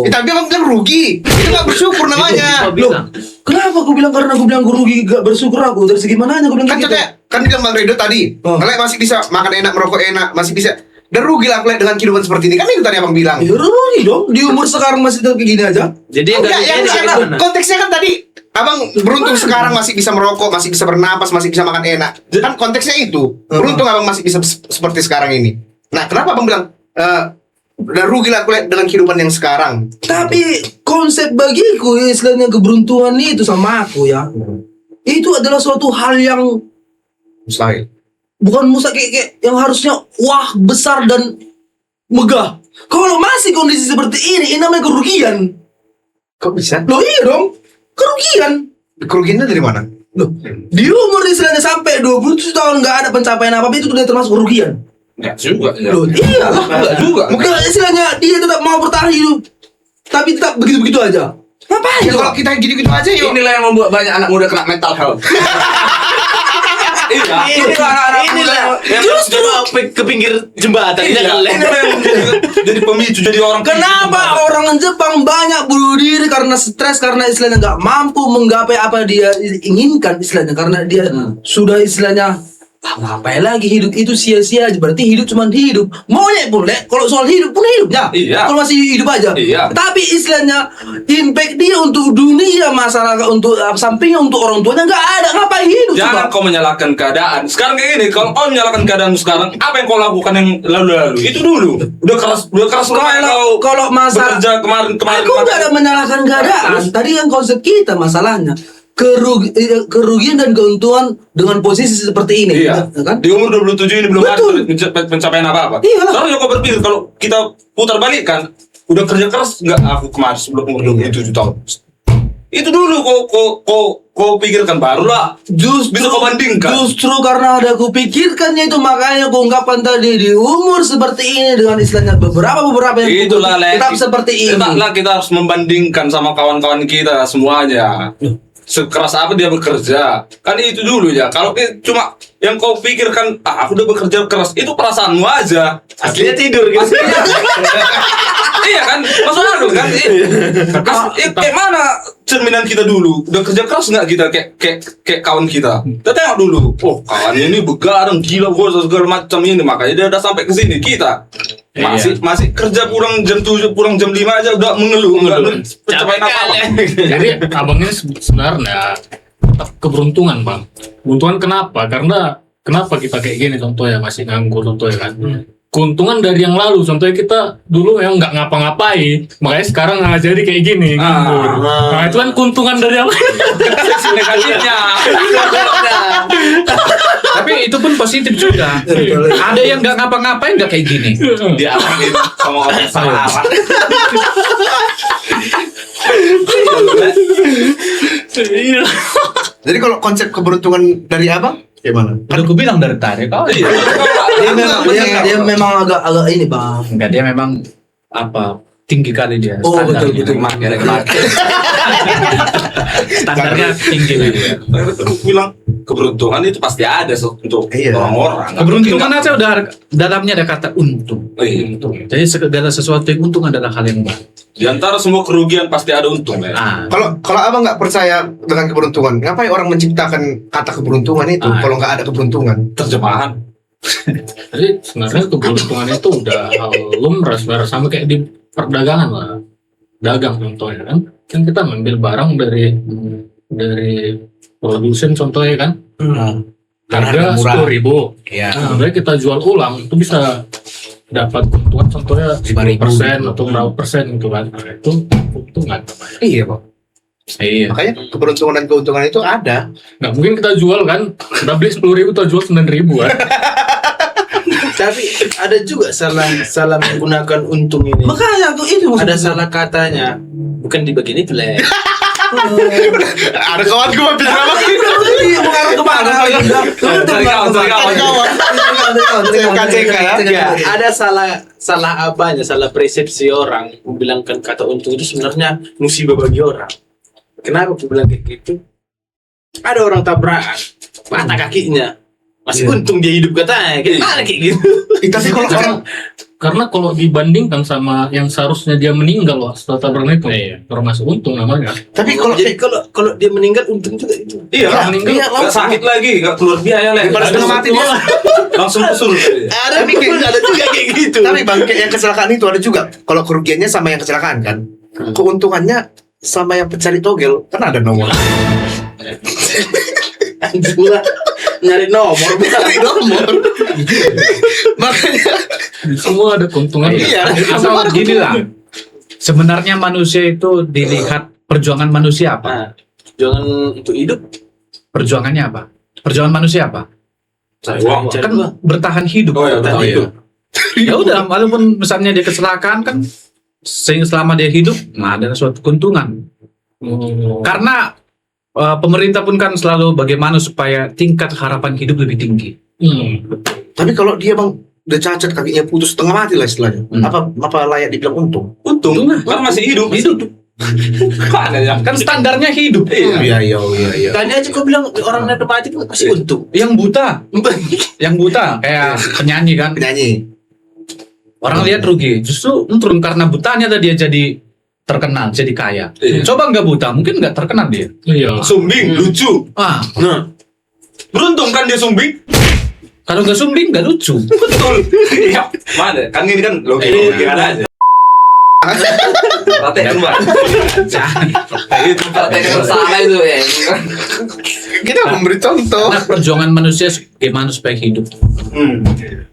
Tapi abang bilang rugi. Itu nggak bersyukur namanya. Itu bilang. Kenapa aku bilang karena aku bilang aku rugi gak bersyukur aku dari segi mananya aku bilang Kan gitu. contohnya, kan bilang Bang Redo tadi, Oh. ngelek masih bisa makan enak, merokok enak, masih bisa. Dan rugi lah ngelek dengan kehidupan seperti ini. Kan itu tadi abang bilang. Ya rugi dong di umur sekarang masih tetap kayak gini aja. jadi Oh, enggak ya, karena konteksnya kan tadi abang beruntung sekarang masih bisa merokok, masih bisa bernapas, masih bisa makan enak. Kan konteksnya itu. Beruntung abang masih bisa seperti sekarang ini. Nah, kenapa abang bilang udah rugi lah kuliah dengan kehidupan yang sekarang? Tapi konsep bagiku ya, istilahnya keberuntungan itu sama aku ya. Itu adalah suatu hal yang Mustahil. bukan kayak yang harusnya wah besar dan megah. Kalau masih kondisi seperti ini namanya kerugian. Kok bisa? Loh iya dong, kerugian. Kerugiannya dari mana? Loh, di umur istilahnya sampai 27 tahun nggak ada pencapaian apa-apa itu udah termasuk kerugian. Enggak juga. Ya. Loh, iyalah. Enggak juga. Mungkin istilahnya dia tetap mau bertahan hidup, tapi tetap begitu-begitu aja. Ngapain? Ya kalau kita gitu-gitu aja yuk. Inilah yang membuat banyak anak muda kena mental health. inilah justru ke pinggir jembatan Iya, jangan Le. inilah yang jadi pemicu jadi orang. Kenapa orang Jepang banyak bunuh diri karena stres, karena istilahnya nggak mampu menggapai apa dia inginkan istilahnya, karena dia sudah istilahnya ngapain lagi hidup itu sia-sia aja, berarti hidup cuman hidup. Maunya pun kalau soal hidup pun hidupnya. Iya. Kalau masih hidup aja. Iya. Tapi istilahnya impact dia untuk dunia, masyarakat, untuk sampingnya untuk orang tuanya nggak ada. Ngapain hidup? Jangan coba? kau menyalahkan keadaan. Sekarang kayak gini, kalau kau menyalahkan keadaan sekarang, apa yang kau lakukan yang lalu-lalu? Itu dulu. Udah keras lumayan Kalau masalah bekerja kemarin. aku nggak ada menyalahkan keadaan. Tadi kan konsep kita masalahnya kerugian dan keuntungan dengan posisi seperti ini, Iya. ya kan? Di umur 27 ini belum ada Betul. pencapaian apa-apa. Iyalah. Sekarang kau berpikir kalau kita putar balik kan, udah kerja keras nggak aku kemarin sebelum umur 27 tahun. Itu dulu kau pikirkan barulah bisa kau bandingkan. Justru karena ada kupikirkannya itu, makanya aku ungkapkan tadi di umur seperti ini dengan istilahnya beberapa yang Itulah tetap seperti ini. Tetaplah kita harus membandingkan sama kawan-kawan kita semuanya. Sekeras apa dia bekerja, kan itu dulu ya. Kalau cuma yang kau pikirkan, aku udah bekerja keras, itu perasaanmu aja. Aslinya tidur gitu. Iya kan, masuk akal kan? Kayak mana cerminan kita dulu? Udah kerja keras nggak kita kayak kawan kita? Kita tengok dulu, oh kawan ini begadang gila, gue segala macam ini, makanya dia udah sampai ke sini. Kita masih kerja pulang jam 7, pulang jam 5 aja udah mengeluh, nggak pencapaian apa-apa. Jadi abangnya sebenarnya tetap keberuntungan bang. Keberuntungan kenapa? Karena kenapa kita kayak gini contohnya masih nganggur contohnya kan. Keuntungan dari yang lalu, contohnya kita dulu yang nggak ngapa-ngapain, makanya sekarang nggak jadi kayak gini nganggur. Nah itu kan keuntungan dari apa? Negatifnya. Tapi itu pun positif juga. Ada yang nggak ngapa-ngapain nggak kayak gini. Dia apain sama orang sama apa? Iya. Jadi kalau konsep keberuntungan dari abang gimana? Udah gue bilang dari tadi kau. Iya. Dia memang agak ini bang. Enggak, dia memang apa tinggi kali dia. Oh, standarnya. betul. Standarnya tinggi dia. Aku bilang keberuntungan itu pasti ada untuk Iya. orang-orang. Keberuntungan aja udah dalamnya ada kata untung. Iya. Jadi segala sesuatu yang untung adalah hal yang baik. Di antara semua kerugian pasti ada untung ya. Kalau abang nggak percaya dengan keberuntungan, ngapain orang menciptakan kata keberuntungan itu? Kalau nggak ada keberuntungan, Terjemahan. Jadi sebenarnya keberuntungan itu udah hal lumrah sebenarnya, sama kayak di perdagangan lah. Dagang contohnya kan kita ngambil barang dari produsen contohnya kan. Harga 10.000. ya. Kemudian kita jual ulang itu bisa dapat keuntungan contohnya 10% atau berapa persen gitu kan. Nah, itu keuntungan namanya. Iya pak. Iya. Makanya keberuntungan dan keuntungan itu ada. Nggak mungkin kita jual kan, kita beli 10.000 kita jual 9.000 kan. Tapi ada juga salah menggunakan untung ini. Makanya aku itu Ada salah katanya. Bukan di bagian itu lah. Ada kawan gue bilang apa? mengarah kemana? KCK ya. Ya, ada salah apanya, salah persepsi orang membilangkan kata untung itu sebenarnya musibah bagi orang. Kenapa aku bilang kayak gitu? Ada orang tabrakan, patah kakinya, masih untung dia hidup katanya. Gimana kayak gitu? Tapi kalau orang Karena kalau dibandingkan sama yang seharusnya dia meninggal loh setelah tabrakan itu, termasuk untung namanya. tapi kalau Jadi kalau dia meninggal untung juga itu. Iya, Ya, meninggal. iya, Nggak sakit lagi, nggak keluar biaya lah. Daripada setengah mati dia. Langsung ke surga. Ada juga kayak gitu. Tapi bang, kayak yang kecelakaan itu ada juga. Kalau kerugiannya sama yang kecelakaan kan, keuntungannya sama yang pencari togel kan ada nomor. Pula nyari nomor, Cari nomor. Makanya Semua ada keuntungannya. Iya. Asal gini lah. Sebenarnya manusia itu dilihat perjuangan manusia apa? Nah, jangan untuk hidup. Perjuangannya apa? Perjuangan manusia apa? Cari Uang. cari Kan uang. bertahan hidup. Oh ya, Bertahan betul. hidup. Ya udah, walaupun misalnya dia kecelakaan kan, selama dia hidup, nah ada suatu keuntungan. Karena pemerintah pun kan selalu bagaimana supaya tingkat harapan hidup lebih tinggi. tapi kalau dia bang udah cacat kakinya putus setengah mati lah istilahnya. Apa layak dibilang untung? Untung, kan masih hidup. Mana ya? Kan standarnya hidup. Iya. Tadi aja kau bilang orang yang mati pun masih untung. Yang buta kayak penyanyi kan. Penyanyi. Orang lihat rugi, justru turun karena butanya tadi dia jadi terkenal, jadi kaya. Iya. Coba nggak buta, mungkin nggak terkenal dia. Iya. Sumbing, lucu. Ah, Beruntung kan dia sumbing. Kalau nggak sumbing nggak lucu. Betul. Iya. Mana? Kan ini kan logika ada aja. Praktek Mbak. Itu praktek salah itu ya. Kita memberi contoh. Karena perjuangan manusia gimana supaya hidup.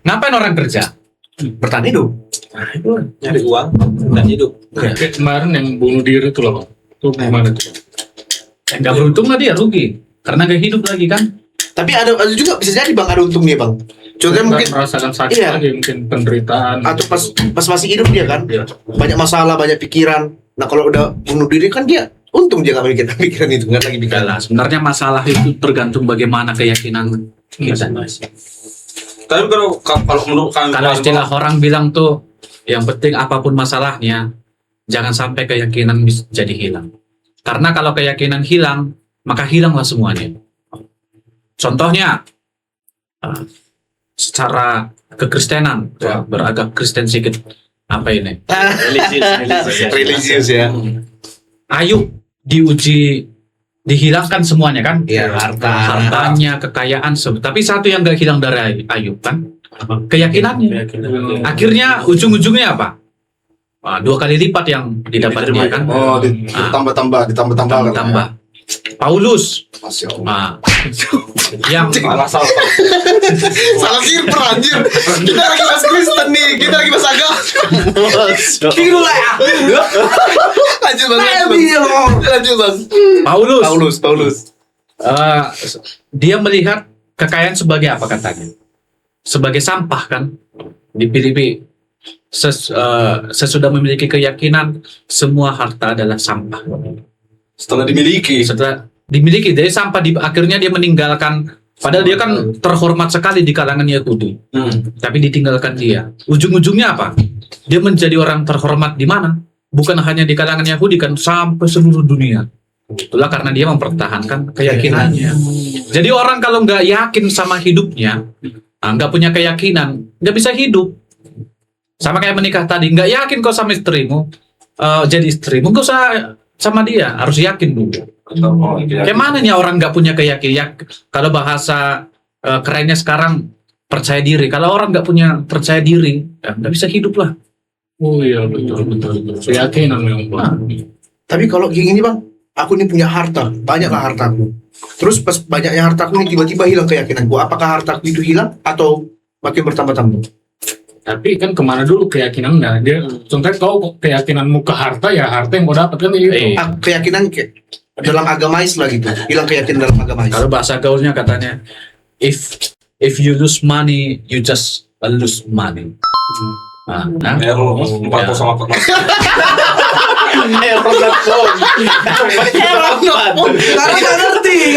Ngapain orang kerja? Bertahan hidup. Nyari uang dan hidup. Kayak kemarin yang bunuh diri itu loh, Bang. Itu gimana tuh? Nggak beruntung lah dia rugi karena nggak hidup lagi kan. Tapi ada juga bisa jadi bang ada untungnya bang. Contohnya mungkin merasakan sakit iya. lagi, mungkin penderitaan. atau pas masih hidup dia kan Iya. banyak masalah banyak pikiran. Nah kalau udah bunuh diri kan dia untung dia nggak mikir pikiran itu nggak lagi pikiran. Lah, sebenarnya masalah itu tergantung bagaimana keyakinan kita. Tapi kalau menurut kami Kalau istilah orang bilang tuh, yang penting apapun masalahnya, jangan sampai keyakinan jadi hilang. Karena kalau keyakinan hilang, maka hilanglah semuanya. Contohnya, secara kekristenan, beragam Kristen sedikit, apa ini? Religius ya. Ayub diuji, dihilangkan semuanya kan? Iya, Hartanya, kekayaan, tapi satu yang gak hilang dari Ayub kan? Keyakinannya. Akhirnya ujung-ujungnya apa? 2 kali lipat yang didapat dia kan? Oh, ditambah-tambah Tambah. Paulus, Masya Allah. yang salah. Salah sirper anjir. Kita lagi bahas Kristen nih. Kita lagi bahas agama. Kira lah ya. Lanjut bang. Lanjut bang. Paulus. Dia melihat kekayaan sebagai apa katanya? Sebagai sampah kan? Di Filipi, sesudah memiliki keyakinan, semua harta adalah sampah. Setelah dimiliki. Setelah dimiliki, dari sampah, akhirnya dia meninggalkan. Padahal dia kan terhormat sekali di kalangan Yahudi, tapi ditinggalkan dia. Ujung-ujungnya apa? Dia menjadi orang terhormat di mana? Bukan hanya di kalangan Yahudi kan, sampai seluruh dunia. Itulah karena dia mempertahankan keyakinannya. Jadi orang kalau nggak yakin sama hidupnya, nggak punya keyakinan, nggak bisa hidup. Sama kayak menikah tadi, nggak yakin kok sama istrimu, jadi istrimu nggak usah sama dia, harus yakin dulu. Kayak mana nih orang nggak punya keyakinan? Kalau bahasa kerennya sekarang percaya diri. Kalau orang nggak punya percaya diri, ya nggak bisa hidup lah. Oh iya, betul. Keyakinan memang, Bang. Tapi kalau kayak gini bang, aku ini punya harta, banyaklah hartaku. Terus pas banyaknya hartaku ini tiba-tiba hilang keyakinanku. Apakah hartaku itu hilang atau makin bertambah-tambah? Tapi kan kemana dulu keyakinannya? Dia contohnya kau keyakinanmu ke harta, ya harta yang kau dapat kan itu. Keyakinan dalam agamais lah gitu. Hilang keyakinan dalam agamais. Kalau bahasa gaulnya katanya, if you lose money, you just lose money. Error 404. Karena nggak ngerti.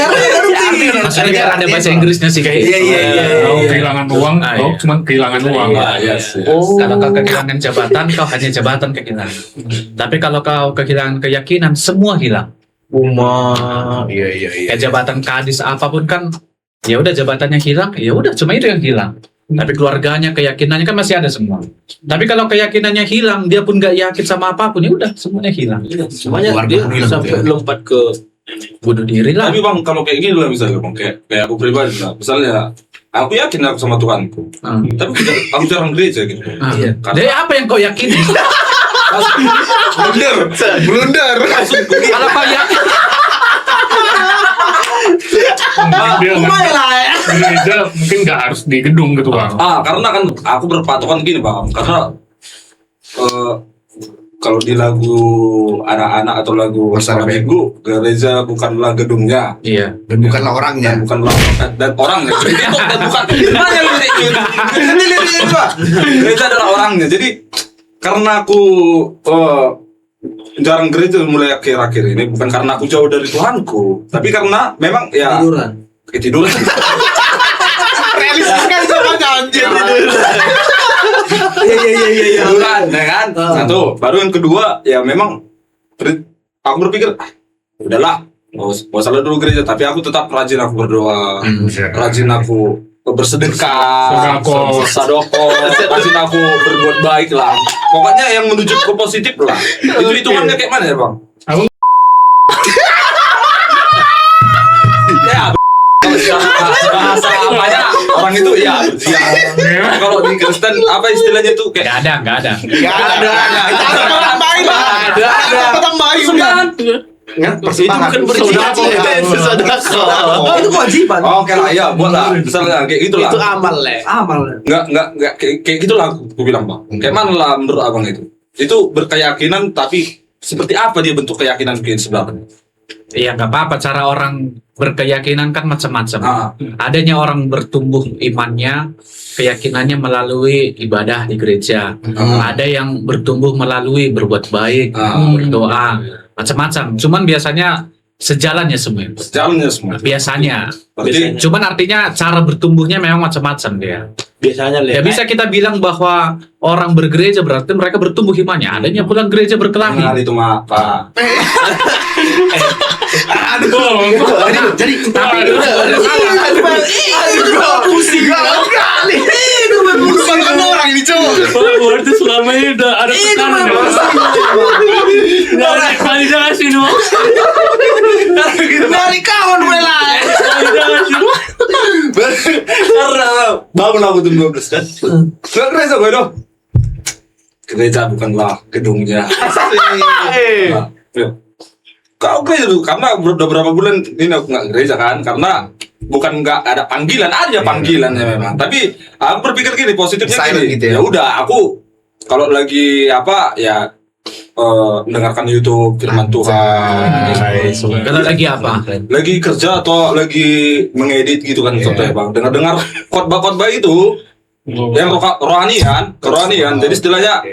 Maksudnya biar ada bahasa Inggrisnya sih kayak. Iya. Kau kehilangan uang, kau cuma kehilangan uang. Kalau kau kehilangan jabatan, kau hanya jabatan kehilangan. Tapi kalau kau kehilangan keyakinan, semua hilang. Iya. Kayak jabatan kadis apapun kan, ya udah jabatannya hilang, ya udah cuma itu yang hilang. Tapi keluarganya, keyakinannya kan masih ada semua. Tapi kalau keyakinannya hilang, dia pun nggak yakin sama apapun, ya udah semuanya hilang. Semuanya Keluarga dia hilang sampai gitu ya. lompat ke Bunuh diri lah. Tapi bang kalau kayak gini lah misalnya bang, kayak aku pribadi lah. Misalnya aku yakin aku sama Tuhanku, tapi aku jarang gereja gitu. Iya. Jadi apa yang kau yakini? Blunder. Kalau kau yakin, Dia gereja mungkin nggak harus di gedung gitu, Bang. Karena kan aku berpatokan gini bang, karena kalau di lagu anak-anak atau lagu bersama minggu, gereja bukanlah gedungnya, iya. Dan bukanlah orangnya. bukanlah dan orangnya. Itu dan bukan. Mana yang lirik? Gereja adalah orangnya. Jadi karena aku jarang gereja mulai akhir-akhir ini bukan karena aku jauh dari Tuhanku, tapi karena memang ya ketiduran. Realistis kan sama anjir. Iya. Tiduran, ya kan? Satu. Baru yang kedua, ya memang aku berpikir, udahlah, mau salah dulu gereja, tapi aku tetap rajin aku berdoa, rajin aku bersedekah, sadoko, rajin aku berbuat baik lah. Pokoknya yang menuju ke positif lah. Itu hitungannya kayak mana ya bang? Ya, bahasa apanya orang itu ya. Kalau di Kristen apa istilahnya itu kayak Nggak ada. Gak ada. Itu orang baik lah. Ada. Orang baik udah. Ingat persembahan. Itu bukan berjihad. Itu sodako. Oh, itu kewajiban. Oke lah, ya buatlah. Misalnya kayak gitu lah. Itu amal le. Amal. Nggak kayak gitulah aku bilang bang. Kayak mana lah menurut abang itu? Itu berkeyakinan tapi seperti apa dia bentuk keyakinan di sebelahnya? Ya nggak apa-apa, cara orang berkeyakinan kan macam-macam. Ah. Adanya orang bertumbuh imannya, keyakinannya melalui ibadah di gereja. Ada yang bertumbuh melalui berbuat baik, berdoa, macam-macam. Cuman biasanya sejalannya semua. Jalannya semua. Biasanya. Berarti Cuman artinya cara bertumbuhnya memang macam-macam dia. Biasanya le. Ya bisa kita bilang bahwa orang bergereja berarti mereka bertumbuh imannya. Adanya pulang gereja berkelahi. benar itu mah Pak. Jadi Tapi Pusing kali. Itu bukan orang ini cowok. Berarti selama ini udah ada tekanan ya. Kali jangan sih no. dari kawan mulai. Karena bangun aku jam 12 kan. Nggak kerasa gue dong. Gereja bukanlah gedungnya. Nah, yuk. Kau gereja dulu karena udah berapa bulan ini aku nggak gereja kan karena bukan nggak ada panggilan, ada panggilannya memang. Tapi aku berpikir gini positifnya Silent gini. gitu ya. Ya udah aku kalau lagi apa ya mendengarkan YouTube firman Tuhan. kalau lagi apa? Lagi kerja atau lagi mengedit gitu kan contohnya bang, dengar khotbah-khotbah itu yang kerohanian. Jadi istilahnya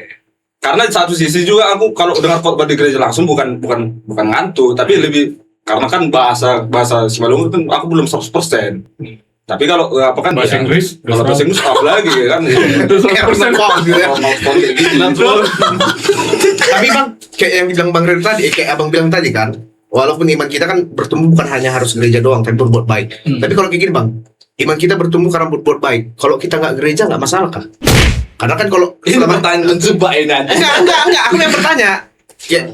karena di satu sisi juga aku kalau dengar khotbah di gereja langsung bukan ngantuk, tapi lebih karena kan bahasa Simalungun kan aku belum 100%. Tapi kalau apa kan Bahasa ya, Inggris, kalau bahasa Inggris apa lagi ya kan? Kayak persen gitu ya. Mau kayak gitu. Tapi bang, kayak yang bilang bang Ren tadi, kayak abang bilang tadi kan, walaupun iman kita kan bertumbuh bukan hanya harus gereja doang, tapi berbuat baik. Tapi kalau kayak gini bang, iman kita bertumbuh karena berbuat baik. Kalau kita nggak gereja nggak masalah kah? Karena kan kalau Ini pertanyaan mencoba ini. enggak, aku yang bertanya. Ya,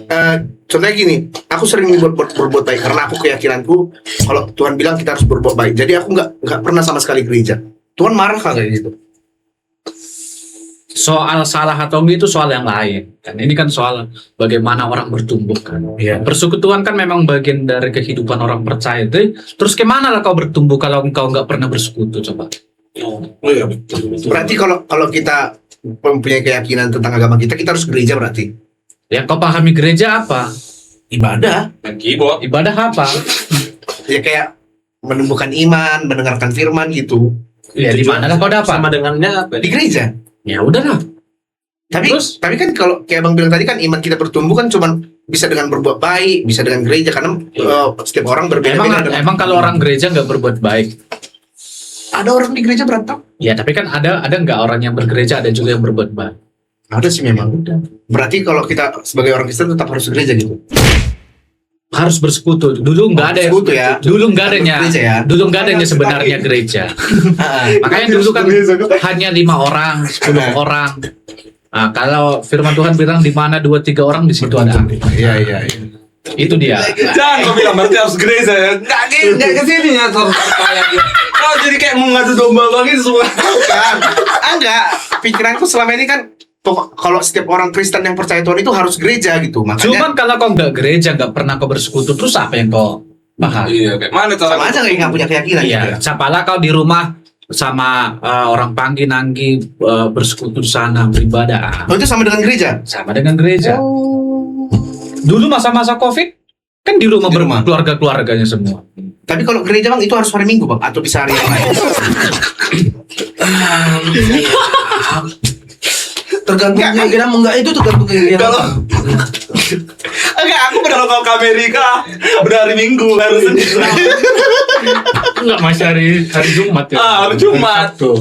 contohnya gini, aku sering berbuat baik karena aku keyakinanku kalau Tuhan bilang kita harus berbuat baik. Jadi aku nggak pernah sama sekali gereja. Tuhan marah kan kayak gitu? Soal salah atau enggak itu soal yang lain. Kan ini kan soal bagaimana orang bertumbuh kan. Iya. Persekutuan kan memang bagian dari kehidupan orang percaya. Terus kemana lah kau bertumbuh kalau engkau nggak pernah bersekutu coba? Oh iya betul. Berarti kalau kita mempunyai keyakinan tentang agama kita harus gereja berarti. Yang kau pahami gereja apa? Ibadah. Main keyboard. Ibadah apa? Ya kayak menumbuhkan iman, mendengarkan firman gitu. Ya di mana lah kau dapat? Sama dengannya apa? Di gereja. Ya udahlah. Tapi kan kalau kayak Bang bilang tadi kan iman kita bertumbuh kan cuman bisa dengan berbuat baik, bisa dengan gereja karena setiap orang berbeda-beda. Emang kalau orang gereja nggak berbuat baik? Ada orang di gereja berantem? Ya tapi kan ada nggak orang yang bergereja, ada juga yang berbuat baik. Ada sih memang. Berarti kalau kita sebagai orang Kristen tetap harus gereja gitu. Harus bersekutu. Dulu nggak ada. Bersekutu ya. Dulu nggak adanya. Gereja ya. Dulu nggak adanya sebenarnya gereja. Makanya dulu kan hanya 5 orang, 10 orang. Nah, kalau firman Tuhan bilang di mana 2-3 orang di situ ada aku. Iya. Itu dia. Jangan kau bilang berarti harus gereja ya. Nggak kesini ya kau jadi kayak mau ngadu domba banget semua. Enggak. Pikiranku selama ini kan kalau setiap orang Kristen yang percaya Tuhan itu harus gereja gitu. Makanya Cuman kalau kau nggak gereja, nggak pernah kau bersekutu, terus apa yang kau paham? Iya, kayak mana cara? sama aja kayak nggak punya keyakinan gitu ya. Iya, siapalah kau di rumah sama orang Panggi Nanggi bersekutu di sana beribadah. Oh, itu sama dengan gereja. Sama dengan gereja. Dulu masa-masa Covid kan di rumah Di rumah. berkeluarga-keluarganya semua. Tapi kalau gereja bang itu harus hari Minggu bang atau bisa hari yang lain. Tergantung keyakinan enggak itu tergantung keyakinan. Kalau enggak, aku kalau kau ke Amerika udah hari Minggu harus Enggak masih hari Jumat ya. hari Jumat. Sabtu.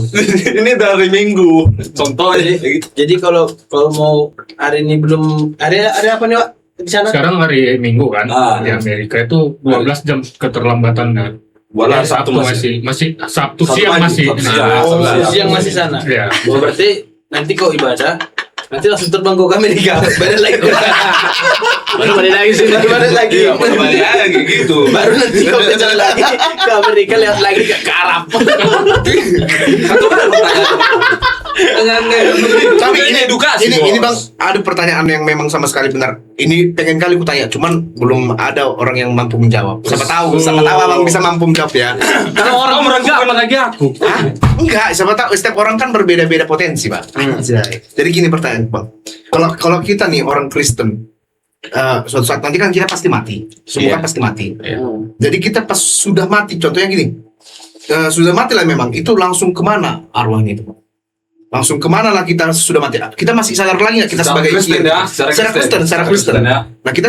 Ini dari Minggu. Contohnya gitu. Jadi kalau mau hari ini belum hari apa nih Pak di sana? Sekarang hari Minggu kan di Amerika itu 12 jam keterlambatannya. Bola Ya, Sabtu masih Sabtu Sabtu siang pagi, masih. Sabtu siang. Nah, Siang masih sana. ya. Oh, berarti nanti kau ibadah Nanti langsung terbang ke Amerika. Balik lagi. Baru balik lagi sih. Baru balik lagi. Iya, kembali aja kayak gitu. Baru nanti kau jalan lagi ke Amerika, lihat lagi ke Arab. Satu kan Tapi ini edukasi, ini Bos. Bang, ada pertanyaan yang memang sama sekali benar. Ini pengen kali ku tanya, cuman belum ada orang yang mampu menjawab. Siapa tahu Abang bisa mampu menjawab ya. Kalau orang meragukan apalagi aku. Hah? Enggak, siapa tahu setiap orang kan berbeda-beda potensi, Bang. Jadi gini pertanyaan, Bang. Kalau kita nih orang Kristen, suatu saat nanti kan kita pasti mati. Semua kan pasti mati. Jadi kita pas sudah mati, contohnya gini, sudah mati lah memang, itu langsung kemana arwahnya itu? Langsung kemana lah kita sudah mati? Kita masih sadar lagi nggak kita Secara sebagai Kristen kiel? ya, Secara Kristen. ya. Nah kita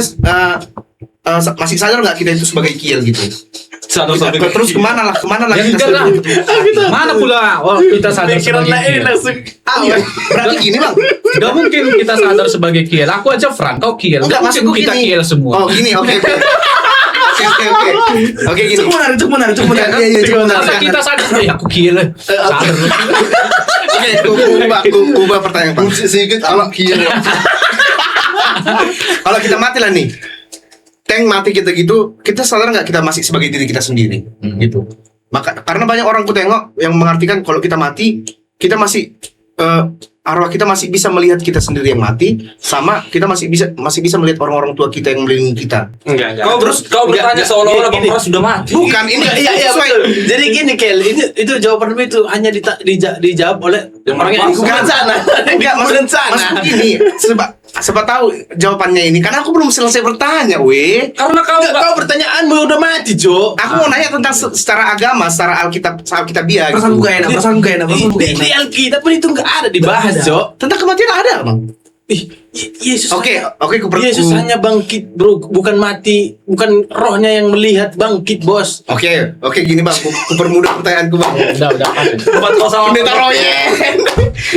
masih sadar nggak kita itu sebagai kiel gitu? Terus kemana lah Ya kita enggak lah. sebagai- Mana pula kita sadar sebagai kiel? Iya, berarti gini Bang. Gak mungkin kita sadar sebagai kiel. Aku aja Frank, kau kiel. Enggak, Gak mungkin maksudku kita gini. kiel semua. Oh gini, oke. Oke gini. Cukup menarik. Iya, kan? Iya, cukup Masa menarik. kita sadar, aku kiel. Sadar. Oke, ku ubah pertanyaan Bang. Kalau kita mati lah nih, tank mati kita gitu, kita sadar nggak kita masih sebagai diri kita sendiri, gitu. Maka karena banyak orang ku tengok yang mengartikan kalau kita mati, kita masih arwah kita masih bisa melihat kita sendiri yang mati, sama kita masih bisa melihat orang-orang tua kita yang melindungi kita. Enggak. Kau bertanya seolah-olah Bang Pras sudah mati. Bukan ini Iya sesuai. betul. Jadi gini Kel, itu jawaban itu hanya dijawab oleh orang yang di kuburan sana. Enggak, maksud gini, sebab tahu jawabannya ini karena aku belum selesai bertanya, weh. Karena Kau pertanyaanmu udah mati, Jo. Aku mau nanya tentang secara agama, secara Alkitabiah Perasaan gitu. gak enak, perasaan gak enak. Di Alkitab pun itu nggak ada dibahas, Jo. Tentang kematian ada, Bang. Yesus. Oke, Yesus hanya bangkit, bro, bukan mati, bukan rohnya yang melihat, bangkit, bos. Oke, gini Bang, ku permudah pertanyaanku, Bang. Udah. tempat kau sama Pendeta Royen.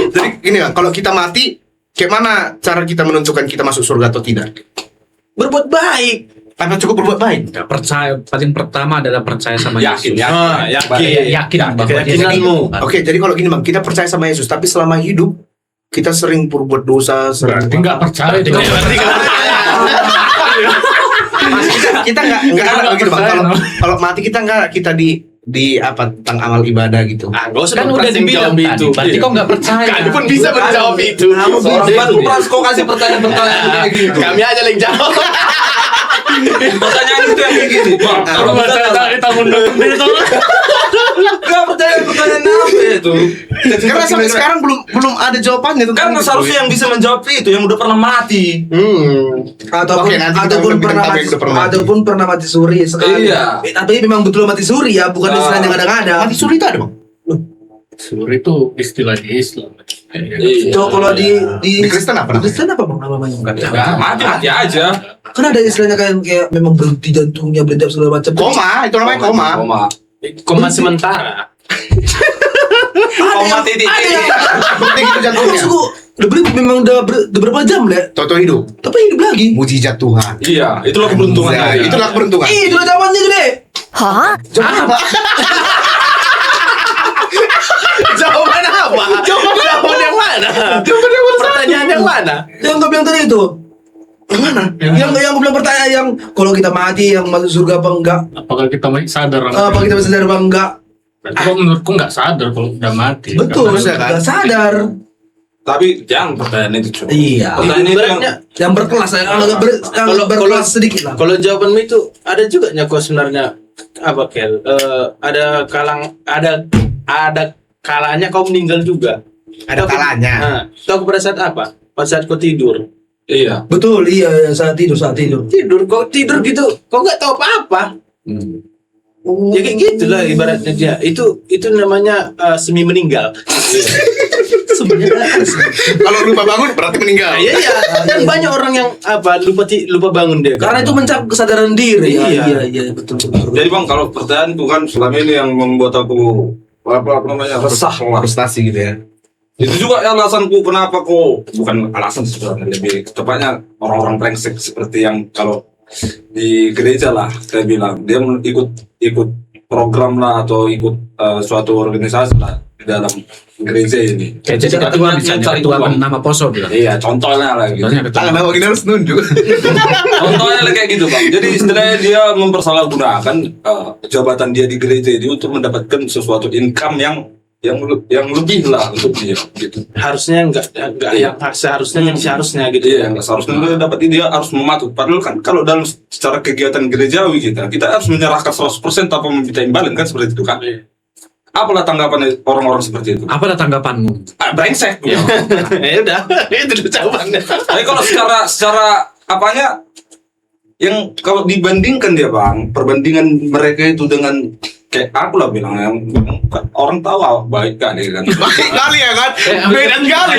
Jadi gini Bang, kalau kita mati, kayak mana cara kita menentukan kita masuk surga atau tidak? Berbuat baik. Tanpa cukup berbuat baik. Ya, percaya. Paling pertama adalah percaya sama yakin Yesus. yakin. Yakin bahwa dia keyakinanmu. Oke, jadi kalau gini Bang, kita percaya sama Yesus, tapi selama hidup kita sering berbuat dosa, sering Berarti nggak percaya. kita nggak ada gitu Bang. Kalau mati kita nggak kita di apa tentang amal ibadah gitu. Ah, gak usah Kan udah dibilang tadi. Berarti kau nggak percaya. Kami pun bisa menjawab itu. Seorang Bang Pras kau kasih pertanyaan kayak gitu. Kami aja yang jawab. Pertanyaan itu yang kayak gini. Bang, kalau Baca tadi tamu nggak percaya pertanyaan apa itu? Karena sampai sekarang belum ada jawabannya tentang Kan itu. seharusnya yang bisa menjawab itu yang udah pernah mati. Oke, nanti kita Ataupun kita pernah tahu mati, yang udah pernah mati. ataupun pernah mati suri sekali. Iya. Tapi memang betul mati suri ya, bukan istilah yang ada-ada. Mati suri itu ada Bang. Suri itu istilah di Islam. Iya. So kalau di Di Kristen apa namanya? Kristen apa bang namanya? Mati aja. Kan ada istilahnya kayak memang berhenti jantungnya, berhenti segala macam. Koma, itu namanya koma. Koma sementara. Koma titik. Berhenti gitu jantungnya. Maksudku udah berhenti memang udah berapa jam ya? Toto hidup. Tapi hidup lagi. Mujizat Tuhan. Iya, itulah keberuntungan. Nah, saya. itulah keberuntungan. Ih, itulah jawabannya gede. Jawaban apa? Jawaban apa? Jawaban yang mana? Pertanyaan yang mana? Yang gue bilang tadi itu. Yang mana? Yang gue bilang pertanyaan yang kalau kita mati yang masuk surga apa enggak? Apakah kita masih sadar? Apa kita masih sadar apa enggak? Kok menurutku nggak sadar kalau udah mati. Betul, Harusnya kan? enggak sadar. Tapi jangan pertanyaan itu cuma. Iya. Pertanyaan itu yang Ibaratnya, Yang berkelas, yang agak berkelas sedikit lah. kalau jawabanmu itu ada juga kok sebenarnya apa Kel? Ada kalanya kau meninggal juga. Ada kalanya. Nah, tahu pada saat apa? Pada saat kau tidur. iya. Betul, iya saat tidur. Kau tidur gitu, kau nggak tahu apa-apa. Ya kayak gitulah ibaratnya dia. Itu namanya semi meninggal. Kalau lupa bangun berarti meninggal. Iya. Dan banyak orang yang lupa bangun dia. Karena itu mencap kesadaran diri. Iya. Iya, betul. Jadi Bang, kalau pertanyaan itu kan selama ini yang membuat aku apa namanya resah lah. Frustasi gitu ya. Itu juga alasanku kenapa kok bukan alasan sebenarnya, lebih tepatnya orang-orang brengsek seperti yang kalau di gereja lah saya bilang dia ikut program lah atau ikut suatu organisasi lah di dalam gereja ini. Kayak jadi ketua misalnya, cari ketua uang. nama poso bilang. Iya, contohnya lah gitu. Contohnya ketua. Tangan awak ini harus nunjuk. Contohnya lah kayak gitu bang. Jadi istilahnya dia mempersalahgunakan jabatan dia di gereja ini untuk mendapatkan sesuatu income yang lebih lah untuk dia gitu. Harusnya enggak yang seharusnya yang seharusnya gitu. Iya, yang seharusnya dia dapat dia harus mematuh. Padahal kan kalau dalam secara kegiatan gerejawi kita harus menyerahkan 100% tanpa meminta imbalan kan seperti itu kan. Apalah tanggapan orang-orang seperti itu? Apalah tanggapanmu? Brengsek. Ya udah, itu jawabannya. Tapi kalau secara apanya yang kalau dibandingkan dia bang, perbandingan mereka itu dengan kayak aku lah bilang yang orang tahu baik kan ya kan. Baik kali ya kan? Medan kali.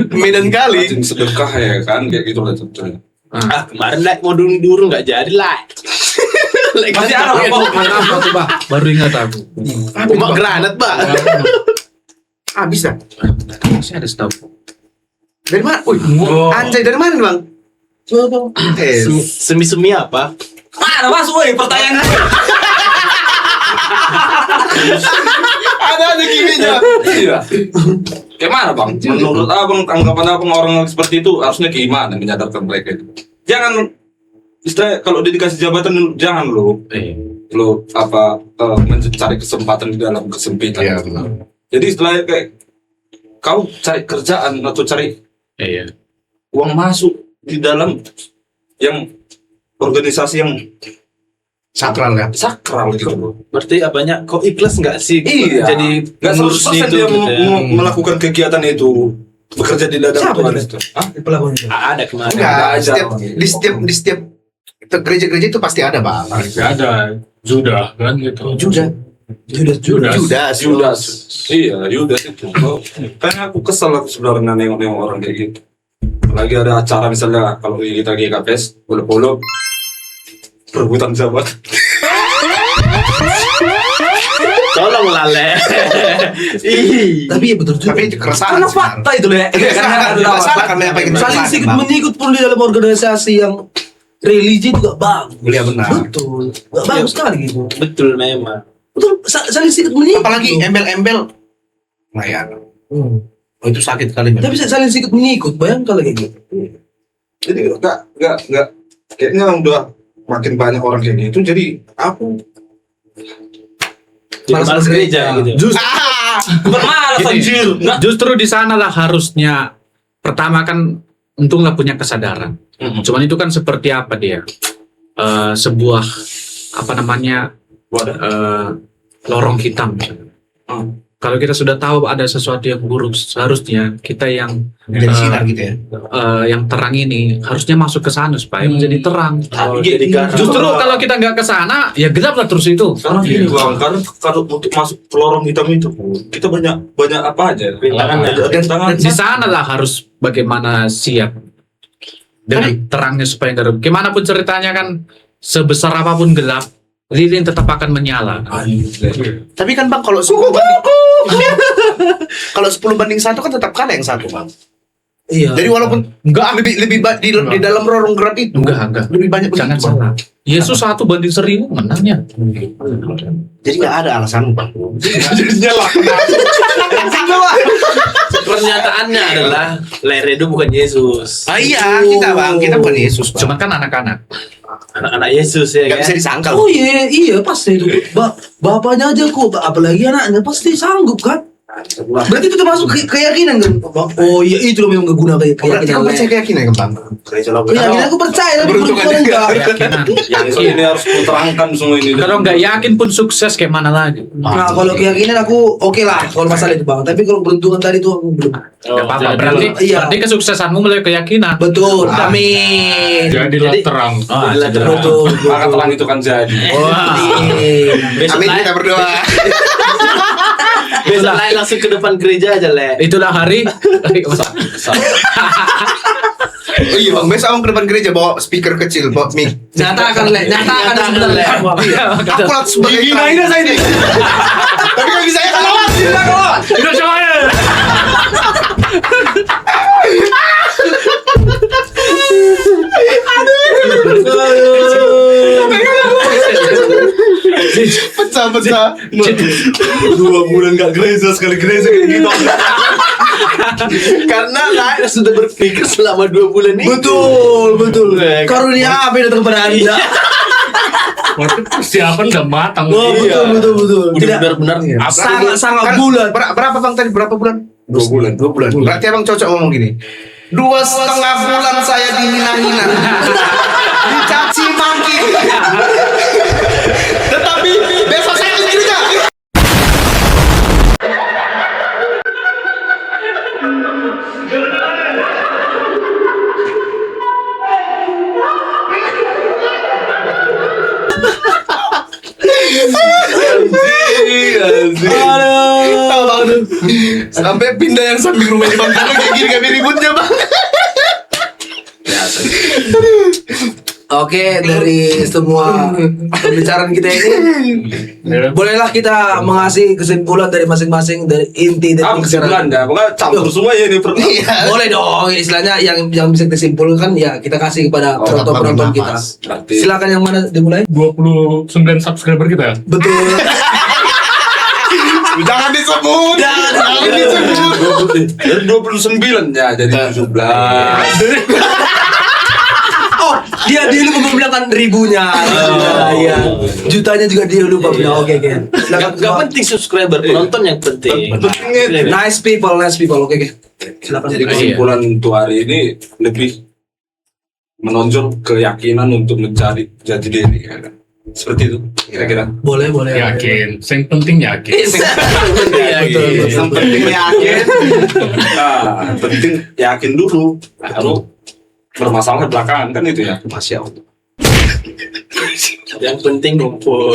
Medan kali. Rajin sedekah ya kan kayak gitu lah contohnya. Kemarin mau durung nggak jadi lah. Masih ada Apa tuh, Bah? Baru ingat aku. Cuma granat, Pak. Habis dah. Masih ada setahu. Dari mana? Anjay dari mana bang? Semi-semi apa? Mana masuk woi pertanyaan gue. Ada gininya. Iya. Kayak mana bang? Menurut abang tanggapan abang orang seperti itu harusnya gimana menyadarkan mereka itu? Jangan istilah kalau dia dikasih jabatan jangan lo mencari kesempatan di dalam kesempitan. Iya, gitu. Jadi istilahnya kayak kau cari kerjaan atau cari Iya. uang masuk di dalam yang organisasi yang Sakral ya. sakral gitu loh. Berarti banyak kok ikhlas nggak sih? Iya. Jadi Nggak ngurus 100% itu dia gitu ya. melakukan kegiatan itu bekerja di dalam Siapa Tuhan itu? itu. Hah? Pelakunya. Ada kemarin. Enggak, aja. di setiap gereja-gereja itu pasti ada bang. Ada Judah kan gitu. Judas. Iya, Yudas itu. Kayaknya aku kesel aku sebenarnya nengok-nengok orang kayak gitu. Lagi ada acara misalnya kalau kita GKPS, polo-polo perebutan jabat. Tolong lale. Tapi ya betul juga. Tapi itu keresahan. Karena fakta itu le. Karena salah kan apa yang Saling sikit mengikut pun di dalam organisasi yang religi juga bagus. Iya benar. Betul. Nggak bagus sekali gitu. Betul memang. Betul. Saling sikit mengikut. Apalagi gitu. embel-embel. Nah ya. Oh itu sakit kali. Tapi saling sikit mengikut. Bayangkan kayak gitu. Jadi enggak kayaknya udah makin banyak orang kayak gitu. Jadi aku Malas gereja gitu. bermalas Gini, anjir. justru di sanalah harusnya pertama kan untunglah punya kesadaran. Cuman itu kan seperti apa dia? Sebuah apa namanya? Lorong hitam. Kalau kita sudah tahu ada sesuatu yang buruk, seharusnya kita yang Dari sinar gitu ya. yang terang ini harusnya masuk ke sana supaya menjadi terang. Jadi Justru kalau kita nggak ke sana, ya gelap lah terus itu. Karena gini bang, karena kalau untuk masuk ke lorong hitam itu kita banyak apa aja. Rintangan. Di sana lah harus bagaimana siap dengan terangnya supaya nggak ada. Gimana pun ceritanya kan sebesar apapun gelap, lilin tetap akan menyala. Tapi kan bang kalau 10 banding 1 kan tetap kalah yang satu bang. Iya. Jadi walaupun lebih di dalam lorong gelap itu Enggak. lebih banyak Jangan begitu, Bang. salah. Yesus 1/1000 menangnya. Jadi nggak ada alasan bang. pernyataannya adalah Leredo bukan Yesus. Iya kita bukan Yesus bang. Cuman kan anak-anak. Anak-anak Yesus ya Nggak kan. bisa disangkal. Oh iya pasti itu. Bapaknya aja kok, apalagi anaknya pasti sanggup kan? Berarti itu termasuk keyakinan kan? Oh iya itu loh memang gak guna Berarti kau keyakinan. percaya keyakinan kan bang? Keyakinan aku percaya tapi Beruntungan beruntungan juga. enggak. Keyakinan. Yang ini harus menerangkan semua ini. Kalau nggak yakin pun sukses kayak mana lagi? Nah kalau keyakinan aku oke lah kalau masalah itu bang. Tapi kalau beruntungan tadi tuh aku belum. Nggak apa-apa. jadi- Berarti Iya. berarti kesuksesanmu melalui keyakinan. Betul. Amin. Jadilah terang. Jadilah terang. Betul. Maka terang itu kan jadi. Wah. Besok Amin lain, kita berdoa. besok lain langsung ke depan gereja aja Le. Itulah hari. Oh iya bang, besok abang ke depan gereja bawa speaker kecil, bawa mic. Nyatakan le, nyatakan sebenarnya. Aku lah sebagai Ginain saya ini. Tapi kan bisa ya kalau Udah semuanya. pecah pecah. 2 bulan gak gereja, sekali gereja kayak gitu. Karena Naik sudah berpikir selama 2 bulan ini. Betul. Karunia apa yang datang kepada Anda? Berarti persiapan udah matang. Oh, betul. Udah Tidak benar-benar sangat bulat. Berapa bang tadi? Berapa bulan? 2 bulan. 2 bulan. Berarti abang cocok ngomong gini. 2,5 bulan saya dihina-hina, dicaci maki. Tetapi besok saya ke gereja. Aduh. Sampai pindah yang samping rumah di Bang Tano kayak gini kami ributnya bang. Oke, dari semua pembicaraan kita ini, bolehlah kita mengasih kesimpulan dari masing-masing dari inti dari Kesimpulan dah, pokoknya campur semua ya ini. Boleh dong, istilahnya yang bisa disimpulkan ya kita kasih kepada penonton kita. Berarti Silakan yang mana dimulai? 29 subscriber kita ya. Betul. Jangan disebut. dari 29 ya jadi 17. Oh, dia lupa bilang kan ribunya. Iya. Jutanya juga dia lupa bilang. Oke. Silakan. Gak penting subscriber, penonton yang penting. Nice people. Oke. Silakan. Jadi kesimpulan untuk hari ini lebih menonjol keyakinan untuk mencari jati diri ya kan? Seperti itu kira-kira. Boleh. Yakin. Yang penting yakin. Betul. Yang penting yakin. Nah, penting yakin dulu. Lalu bermasalah belakangan kan itu ya. Masya Allah. Yang penting ngumpul.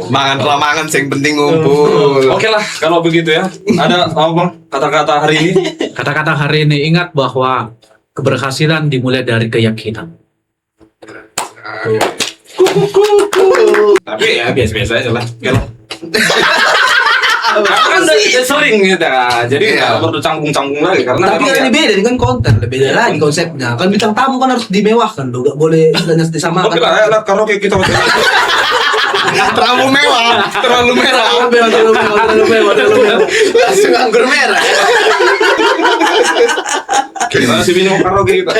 Mangan kelamangan, yang penting ngumpul. Oke lah kalau begitu ya. Ada apa bang kata-kata hari ini? Kata-kata hari ini, ingat bahwa keberhasilan dimulai dari keyakinan. Tapi ya biasa-biasa aja lah. Kan udah sering gitu ya. Jadi nggak perlu canggung-canggung lagi karena Tapi emang kan ya- ini beda, ini kan konten, beda lagi konsepnya. Kan bintang tamu kan harus dimewahkan loh, gak boleh istilahnya disamakan. Oke lah, ya lah kalau kayak kita Terlalu mewah. Terlalu mewah. Langsung anggur merah. kita masih minum karaoke kita.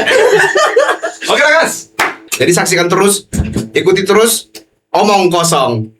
Oke lah guys. Jadi saksikan terus, ikuti terus, omong kosong.